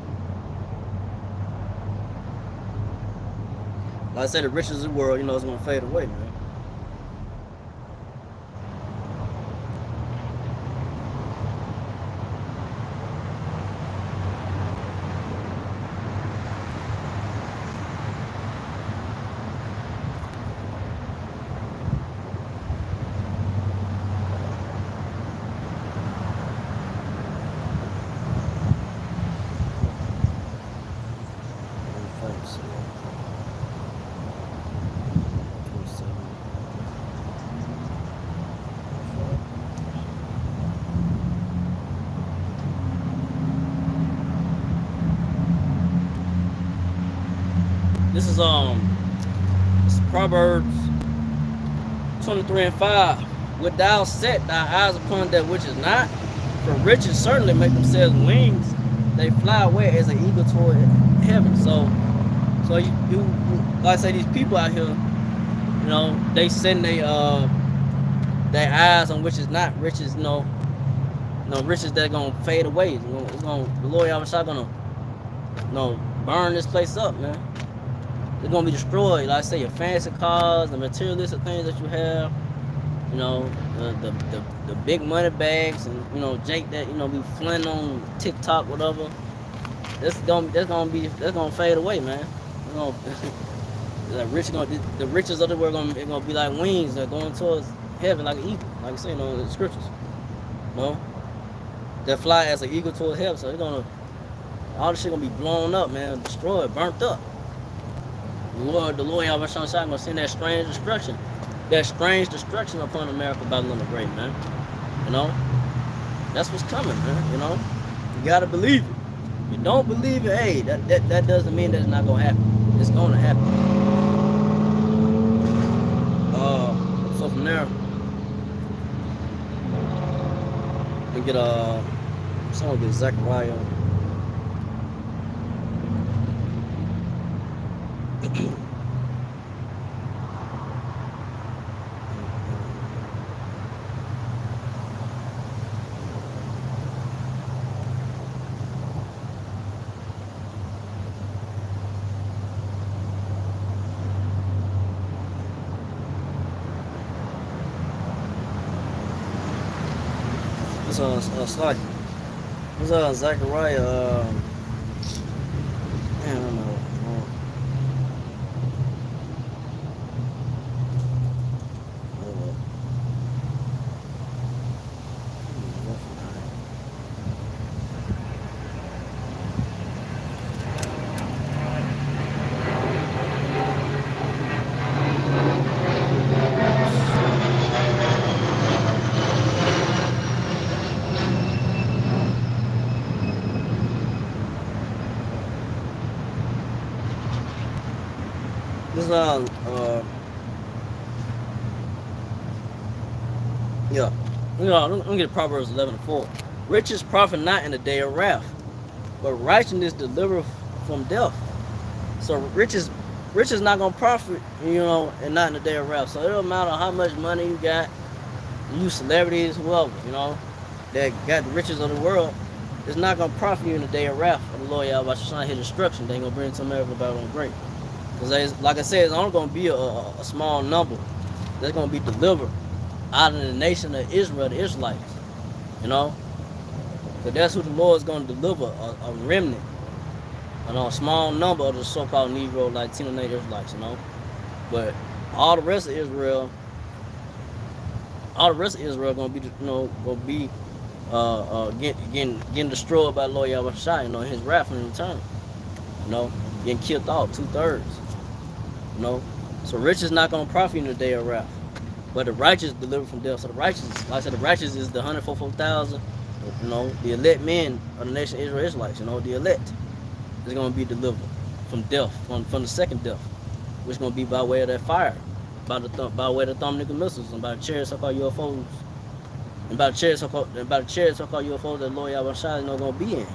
Like I said, the riches of the world, is gonna fade away, man. This is Proverbs 23:5. Would thou set thy eyes upon that which is not? For riches certainly make themselves wings. They fly away as an eagle toward heaven. So you like I say, these people out here, they send their eyes on which is not riches. Riches that are gonna fade away. The Lord Yahweh Shai gonna, burn this place up, man. It's gonna be destroyed. Like I say, your fancy cars, the materialistic things that you have, You know, the big money bags, and Jake that be flying on TikTok, whatever. That's gonna fade away, man. You know, the riches of the world gonna be like wings that going towards heaven like an eagle, like I say, in the scriptures. You know, that fly as an eagle towards heaven. So it's gonna all this shit gonna be blown up, man, destroyed, burnt up. The Lord Yahweh Shai gonna send that strange destruction upon America, Babylon the Great, man. You know, that's what's coming, man. You gotta believe it. If you don't believe it, hey, that doesn't mean that it's not gonna happen. It's gonna happen. So from there, we get someone get Zechariah. Slide. What's Zechariah? I don't know. This yeah. I'm gonna get Proverbs 11:4. Riches profit not in the day of wrath, but righteousness deliver from death. So riches not gonna profit, and not in the day of wrath. So it don't matter how much money you got, you celebrities, whoever, that got the riches of the world, it's not gonna profit you in the day of wrath of the Lord Yahweh Shai, his destruction. They ain't gonna bring to America Babylon Great. Because like I said, it's only gonna be a small number that's gonna be delivered out of the nation of Israel, the Israelites. Because that's who the Lord is gonna deliver, a remnant. A small number of the so-called Negro, Latino native Israelites, But all the rest of Israel gonna be, getting destroyed by the Lord Yahweh Shai, his wrath in return. Getting killed off, 2/3. So rich is not gonna profit in the day of wrath, but the righteous delivered from death. So the righteous, like I said, the righteous is the 144,000. The elect men of the nation of Israel Israelites. The elect is gonna be delivered from death, from the second death, which is gonna be by way of that fire, by way of the thermal missiles, and by the chariots so-called UFOs, and by the chariots so-called UFOs that Lord Yahweh Shai is not gonna be in.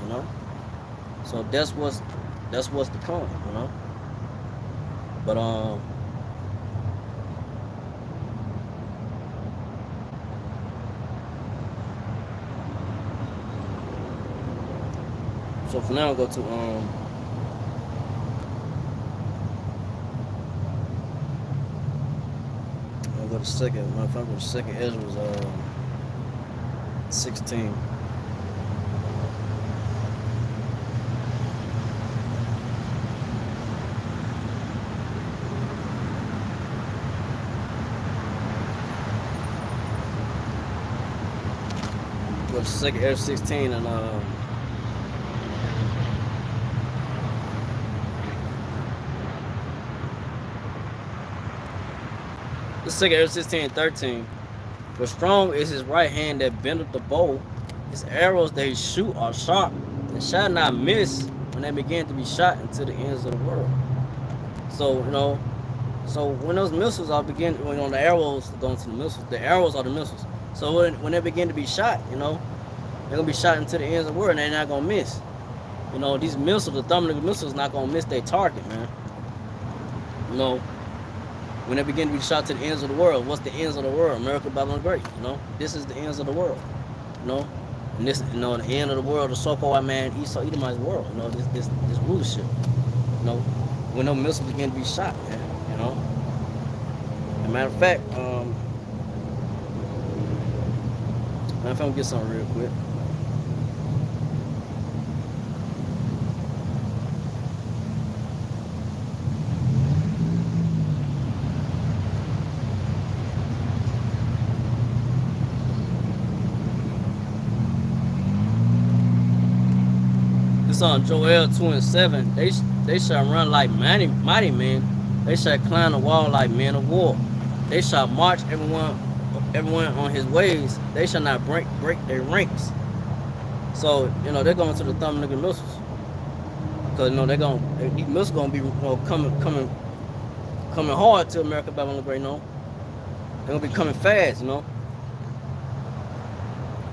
So that's what's to come. But so for now I'll go to second. My friend was second. Ezra was 16. The second F-16 and the second F-16 and 13. For strong is his right hand that bendeth the bow. His arrows they shoot are sharp and shall not miss when they begin to be shot into the ends of the world. So so when those missiles are the arrows going to the missiles. The arrows are the missiles. So when they begin to be shot, they're gonna be shot into the ends of the world, and they're not gonna miss. These missiles, the thermal missiles, not gonna miss their target, man. When they begin to be shot to the ends of the world, what's the ends of the world? America, Babylon Great. This is the ends of the world. And this, the end of the world, the so-called Esau Edomite's world. This rulership. When those missiles begin to be shot, man. As a matter of fact, Man, if I'm gonna get something real quick. This on Joel 2:7. They shall run like mighty men. They shall climb the wall like men of war. They shall march everyone on his ways. They shall not break their ranks. So they're going to the thermonuclear missiles because these missiles gonna be coming hard to America, Babylon the Great. They're gonna be coming fast.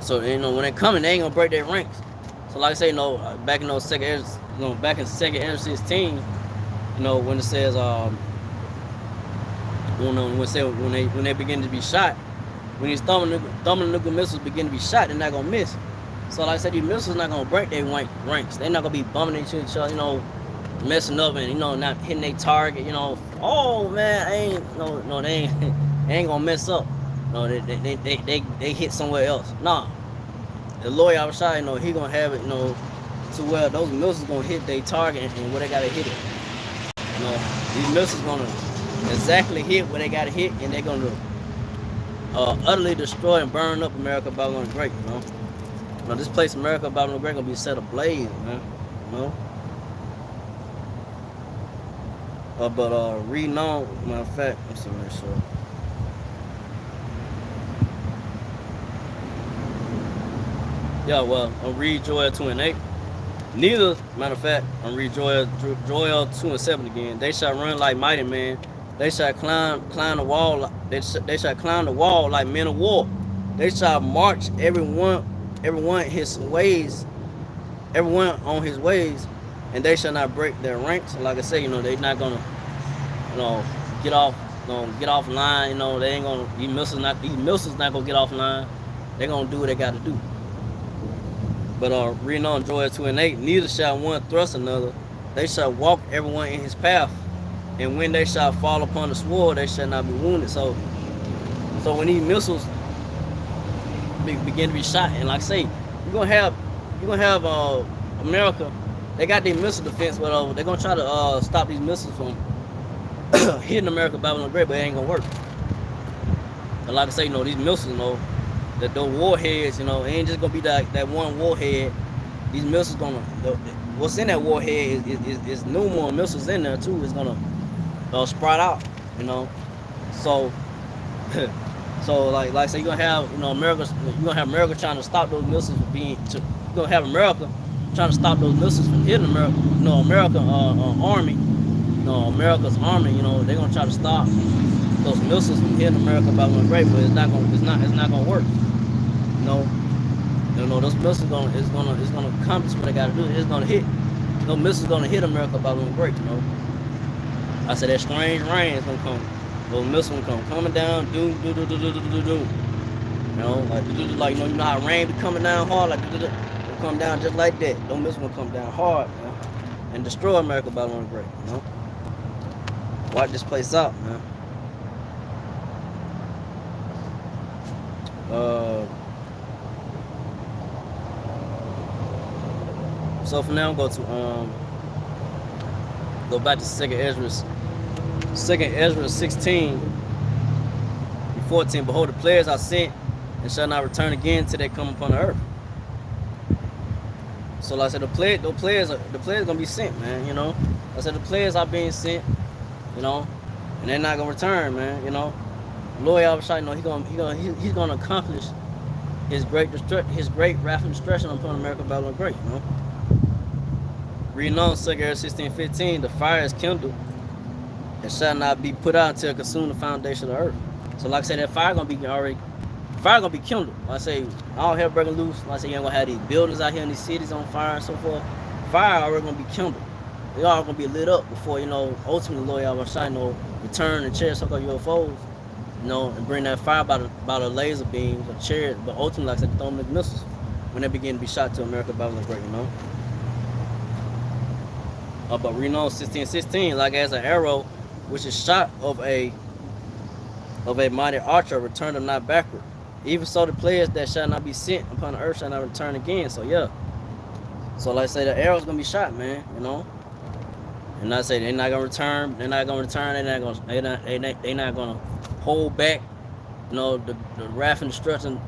So when they coming, they ain't gonna break their ranks. So like I say, back in those back in 2nd Ezra 16, when it says when they begin to be shot, when these thermonuclear missiles begin to be shot, they're not gonna miss. So like I said, these missiles not gonna break their ranks. They're not gonna be bumping into each other, messing up and not hitting their target. Oh man, they ain't gonna mess up. No, they hit somewhere else. Nah, the Lord outside, he gonna have it, to where those missiles gonna hit their target and where they gotta hit it. These missiles gonna exactly hit where they gotta hit, and they're gonna utterly destroy and burn up America, Babylon the Great. This place, America, Babylon the Great, gonna be set ablaze, man. But reading on, matter of fact, let's see, make sure. Yeah, well, I'll read Joel 2:8. Neither, matter of fact, I'll read Joel 2:7 again. They shall run like mighty men. They shall climb the wall. They shall climb the wall like men of war. They shall march everyone his ways, everyone on his ways, and they shall not break their ranks. Like I say, they're not gonna, get off line. They ain't gonna. These missiles not gonna get off line. They're gonna do what they got to do. But reading on Joel 2:8, neither shall one thrust another. They shall walk everyone in his path, and when they shall fall upon the sword, they shall not be wounded. So when these missiles begin to be shot, and like I say, you're gonna have America. They got their missile defense, but they're gonna try to stop these missiles from hitting America, Babylon the Great, but it ain't gonna work. And like I say, these missiles, that those warheads, it ain't just gonna be that one warhead. These missiles what's in that warhead is numerous missiles in there too. It's gonna spread out, So, like I say, you're gonna have America trying to stop those missiles from you're gonna have America trying to stop those missiles from hitting America. American army, America's army. They're gonna try to stop those missiles from hitting America, Babylon the Great, but it's not gonna work. Those missiles it's gonna accomplish what they gotta do. It's gonna hit. Those missiles gonna hit America, Babylon the Great. I said that strange rain is gonna come. Those missiles gonna come coming down, do. Like how rain be coming down hard, like it'll come down just like that. Those missiles gonna come down hard, and destroy America, Babylon the Great. Wipe this place out, man. So for now, I'm going to go back to 2nd Ezra 16:14. Behold, the players are sent and shall not return again till they come upon the earth. So like I said, the players gonna be sent, man. I said the players are being sent, and they're not gonna return, man. Lord Yahushua, he's gonna accomplish his great wrath and destruction upon America, Babylon the Great. Reading on 2nd Ezra 16:15, the fire is kindled and shall not be put out until it consume the foundation of the earth. So like I said, that fire gonna be kindled. Like I say, all hell breaking loose. Like I say, you ain't gonna have these buildings out here in these cities on fire and so forth. Fire already gonna be kindled. They all gonna be lit up before ultimately Lord Yahushua return and cherry circle UFOs, and bring that fire by the laser beams or chariot, but ultimately, like I said, the thermonuclear missiles when they begin to be shot to America, Babylon the Great. But reading on 16:16, like as an arrow which is shot of a mighty archer, return them not backward. Even so, the players that shall not be sent upon the earth shall not return again. So yeah. So like I say, the arrow's gonna be shot, man. You know. And I say they're not gonna return. They're not gonna return. They're not gonna hold back. You know the wrath and destruction,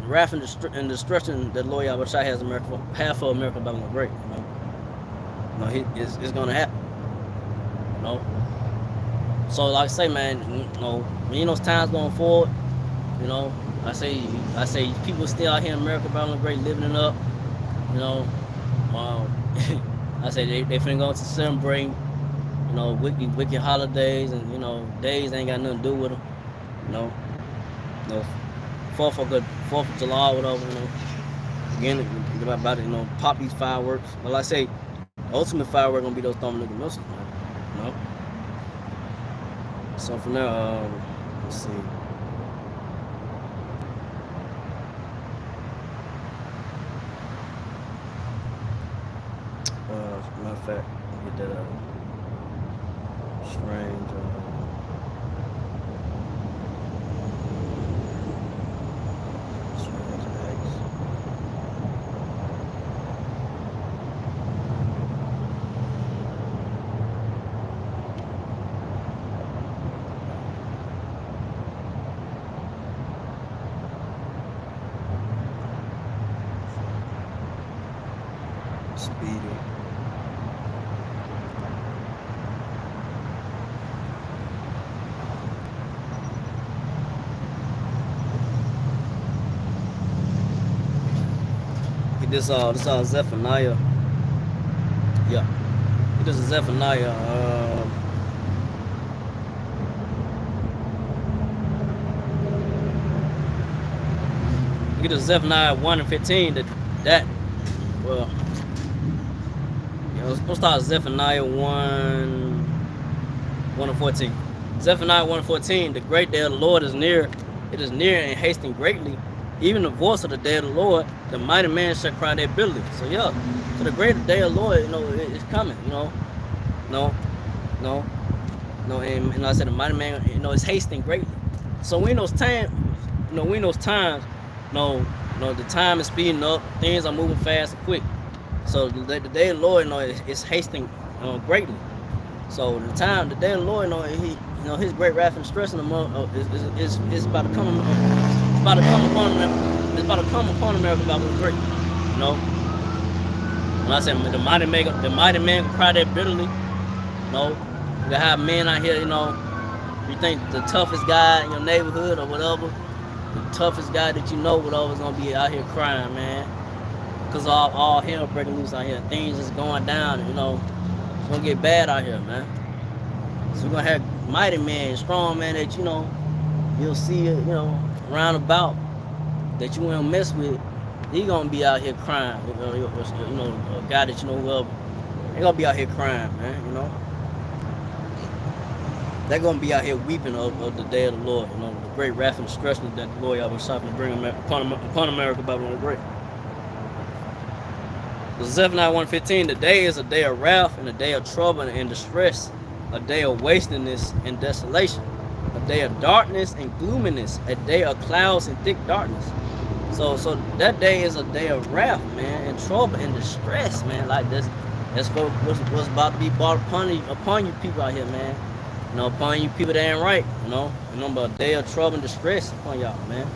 and destruction that Lord Yahweh Shai has America, half of America Babylon Great. It's gonna happen. You know. So like I say, man, when those times going forward, you know, I say people still out here in America Babylon Great living it up. You know, I say they finna go to celebrate, wicked holidays and days ain't got nothing to do with them. You know, you know, Fourth of July, whatever. Again, about it. Pop these fireworks. But like I say, the ultimate firework gonna be those thermonuclear missiles, man. You know. So from there, let's see. Matter of fact, get that strange. Speedy. This Zephaniah. Yeah. This is Zephaniah. Get this Zephaniah 1:15. Well, let's start Zephaniah 1:14. Zephaniah 1:14. The great day of the Lord is near. It is near and hasting greatly. Even the voice of the day of the Lord, the mighty man shall cry their bitterly. So yeah, so the great day of the Lord, is coming. And I said the mighty man, is hasting greatly. So we in those times, the time is speeding up, things are moving fast and quick. So the day of the Lord, is hasting greatly. So the day of the Lord, his great wrath and stress is about to come. It's about to come upon them. It's about to come upon America Babylon Great. When I said the mighty man can cry that bitterly. You have men out here, you think the toughest guy in your neighborhood or whatever, the toughest guy that whatever, is gonna be out here crying, man. Cause all hell breaking loose out here. Things is going down, it's gonna get bad out here, man. So we're gonna have mighty man, strong man that you'll see, round about that you won't mess with. He gonna be out here crying, a guy that whoever, they gonna be out here crying, man. They're gonna be out here weeping of the day of the Lord, the great wrath and destruction that the Lord was stopping to bring upon America Babylon the Great. Zephaniah 1:15, the day is a day of wrath and a day of trouble and distress, a day of wastiness and desolation, a day of darkness and gloominess, a day of clouds and thick darkness. So that day is a day of wrath, man, and trouble and distress, man. Like this, that's what's about to be brought upon you people out here, man. Upon you people that ain't right, about a day of trouble and distress upon y'all, man.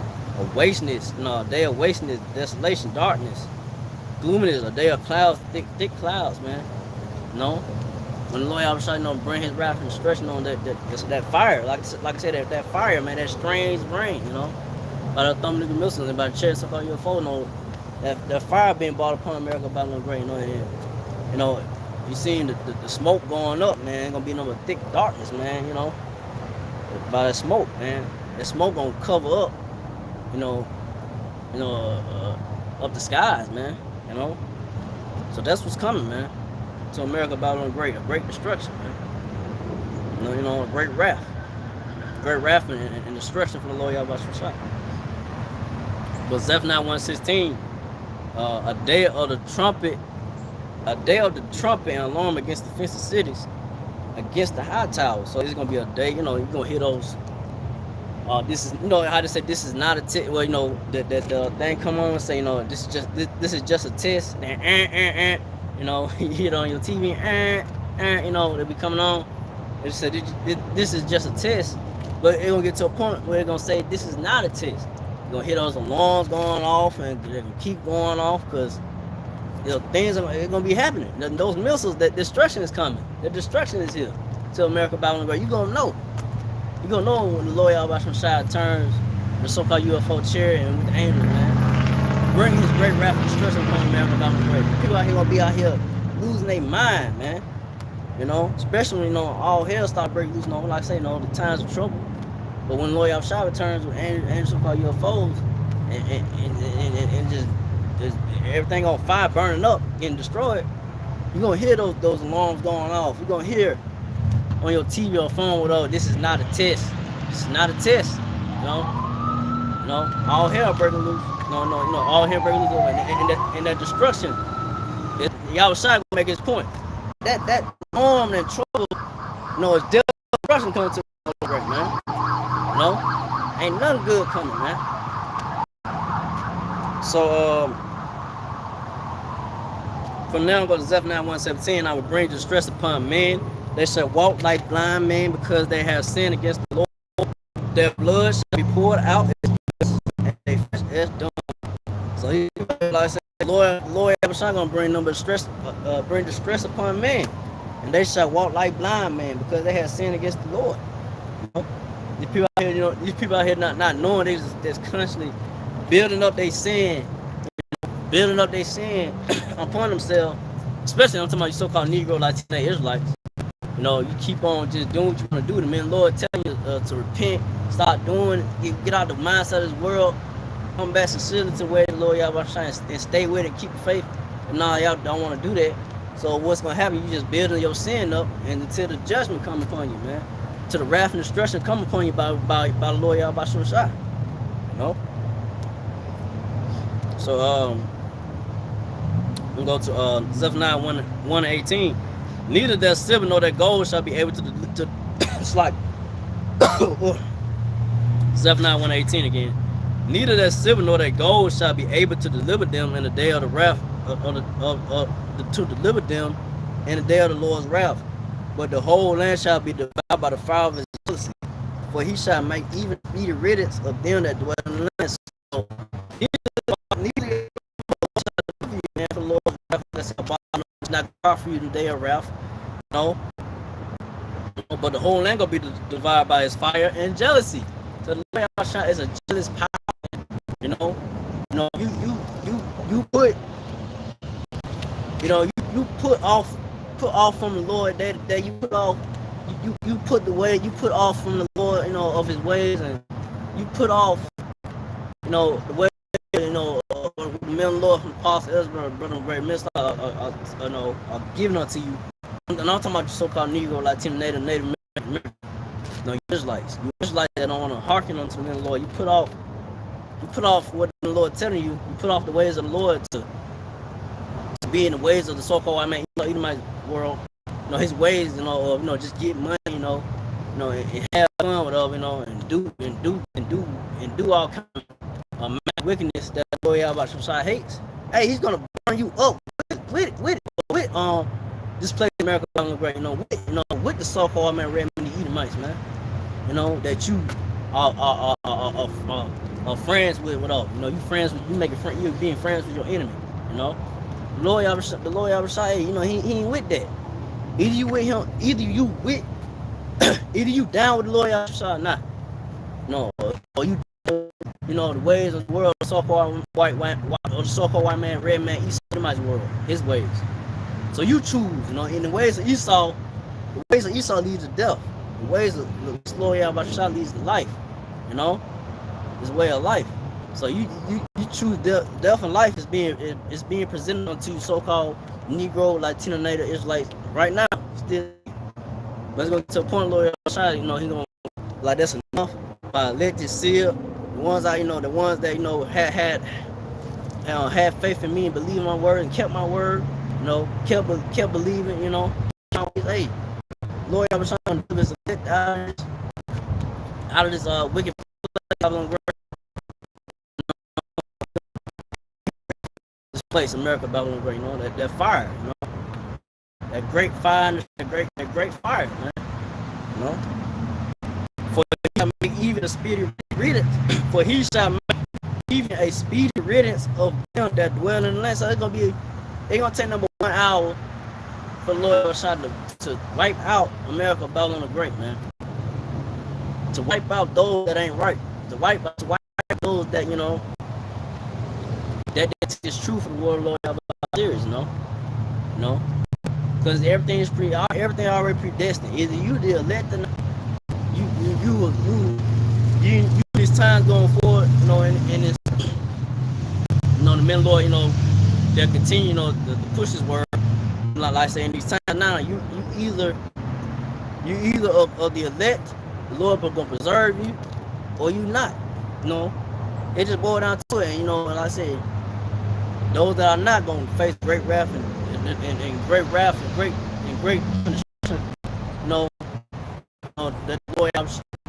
A wasteness, a day of wasteness, desolation, darkness. Gloominess, a day of clouds, thick clouds, man. When the Lord Yahweh bring his wrath and destruction on that fire, like I said, that fire, man, that strange rain, by the thermonuclear missiles and by the chariots of UFO, that fire being brought upon America Babylon Great, you seen the smoke going up, man. Ain't gonna be no more thick darkness, man. By that smoke, man. That smoke gonna cover up, up the skies, man. So that's what's coming, man. To America Babylon Great, a great destruction, man. A great wrath and destruction for the Lord Yahweh Shai. But Zephaniah 1:16, a day of the trumpet and alarm against the fenced cities, against the high towers. So it's gonna be a day, you're gonna hear those This is, you know, how to say this is not a test. Well, you know, the thing come on and say, you know, this is just a test. And you know, you hear it on your TV, you know, they be coming on. They said this is just a test, but it's gonna get to a point where they're gonna say this is not a test. You're gonna hear those alarms going off, and they're gonna keep going off because, you know, things are gonna be happening. Those missiles, that destruction is coming. The destruction is here. To America, Babylon, you're gonna know. You're gonna know when the Lord Yahweh Shai turns the so-called UFO chariot and with the angels, man. Bring his great wrath and destruction upon America, Babylon. People out here gonna be out here losing their mind, man. You know, especially when, you know, all hell start breaking loose, you know, like I say, you know, the times of trouble. But when Lord Yahweh returns with angels so-called UFOs and just everything on fire, burning up, getting destroyed, you're gonna hear those alarms going off. You're gonna hear on your TV or phone with, oh, this is not a test. This is not a test. You know, all hell breaking loose. No, all hell breaking loose, and that destruction. Yahweh Shai gonna make his point. That harm and trouble, you know, is destruction coming to the right, man. You know, ain't nothing good coming, man. So from now on, go to Zephaniah 1:17. I will bring distress upon men. They shall walk like blind men because they have sinned against the Lord. Their blood shall be poured out and they flesh as dung. So he, like I said, Lord Abishai gonna bring them distress upon men, and they shall walk like blind men because they have sinned against the Lord. You know? These people out here not knowing, they just constantly building up their sin, upon themselves. Especially I'm talking about you so-called Negro, Latino, Israelites. You know, you keep on just doing what you want to do. The man, Lord, tell you to repent, start doing, get out the mindset of this world, come back sincerely to where the Lord Yahweh and stay with it, keep the faith. And now y'all don't want to do that. So what's gonna happen? You just building your sin up, and until the judgment come upon you, man, to the wrath and destruction come upon you by the Lord Yahweh Shai. You know. So we go to Zephaniah 1:18. Neither their silver nor their gold shall be able to it's like Zephaniah 1:18 again. Neither their silver nor their gold shall be able to deliver them in the day of the wrath to deliver them in the day of the Lord's wrath. But the whole land shall be devoured by the fire of his jealousy, for he shall make even speedy riddance of them that dwell in the land. So neither man for the Lord's wrath it's not God for you in the day of wrath. No. But the whole land gonna be divided by his fire and jealousy. So the Lord Yahweh is a jealous power. You know, you put, you know, you put off from the Lord that you put off, you put the way, you put off from the Lord, you know, of his ways, and you put off, you know, the way, you know, the men of the Lord from Apostle Ezra, brother great minister, you know, giving unto you. And I'm talking about the so-called Negro, Latino, Native American. You know, Israelites that don't want to hearken unto the men of the Lord. You put off what the Lord telling you. You put off the ways of the Lord to be in the ways of the so-called white man, you know, Edomite world. You know, his ways, you know, just get money, you know, and have fun with it, you know, and do all kinds of wickedness that the Lord Yahweh Shai hates. Hey, he's gonna burn you up with this place in America, you know, with the so-called man, red man, the Edomites, man. You know, that you are friends with, whatever. You know, you're being friends with your enemy. You know, the Lord Yahweh Shai, you know, he ain't with that. Either you with him, either you down with the Lord Yahweh Shai or not. No, or you know, the ways of the world, the so-called white or the so-called white man, red man, East Edomite's world, his ways. So you choose, you know, in the ways of Esau leads to death. The ways of the Lord Yahweh Shai leads to life. You know, his way of life. So you choose death and life is being presented unto so-called Negro, Latino, Native Israelites right now. Still, let's go to a point, Lord Yahweh, you know, he gonna like that's enough. Let this seal. The ones that had faith in me and believed my word and kept my word. You know, kept believing. You know, hey, Lord Yahweh, out of this wicked Babylon Great, this place, America, Babylon Great, you know, that fire, you know, that great fire, that great fire, man, you know. For he shall make even a speedy riddance, for he shall make even a speedy riddance of them that dwell in the land. So it's gonna take number 1 hour for the Lord to wipe out America, Babylon the Great, man. To wipe out those that ain't right. To wipe out those that, you know, that is true for the word of the Lord about serious, you know. You know? Because everything already predestined. Either you the elect or you this time going forward, you know, and it's, you know, the men Lord, you know, they'll continue, you know, to push his word. Like I say, in these times now, you either of the elect, the Lord is gonna preserve you, or you not. You know, it just boils down to it. And, you know, like I said, those that are not gonna face great wrath and great wrath and great punishment. You know, the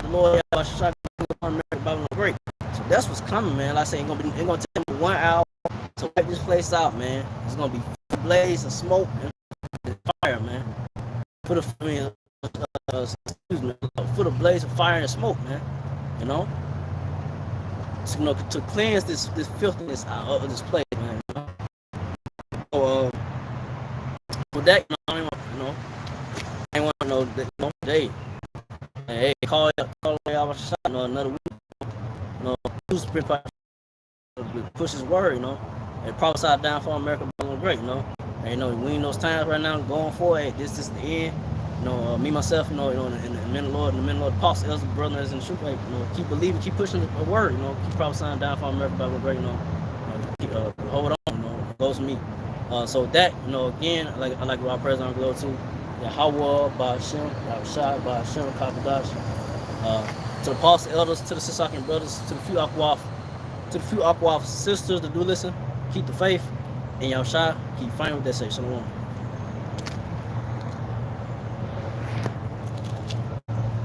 Lord shot upon America great. So that's what's coming, man. Like I say, it's gonna take me 1 hour to wipe this place out, man. It's gonna be a blaze of smoke and fire, man. Put a blaze of fire and smoke, man. You know, so, you know, to cleanse this filthiness out of this place, man. You know? So, with that, you know, I want to know that, you know, hey, call y'all shot, you know, another week, you know, push his word, you know, and prophesy down for America, great, you know. And, you know, we in those times right now going forward. Hey, this is the end. You know, me myself, you know, and the men of the Lord, the apostles, elders, brothers, and truth, like, you know, keep believing, keep pushing the word, you know, keep prophesying down for America, Bible great, you know, keep, hold on, you know, it goes to me. So that, you know, again, I like our president glow to Yahweh, Ba'ashem, Yahushua, Ba'ashem, Kakadash, to the apostles, elders, to the Sisakin brothers, to the few Akwaf sisters that do listen, keep the faith, and Yahushua, keep fighting with that say. Shalom.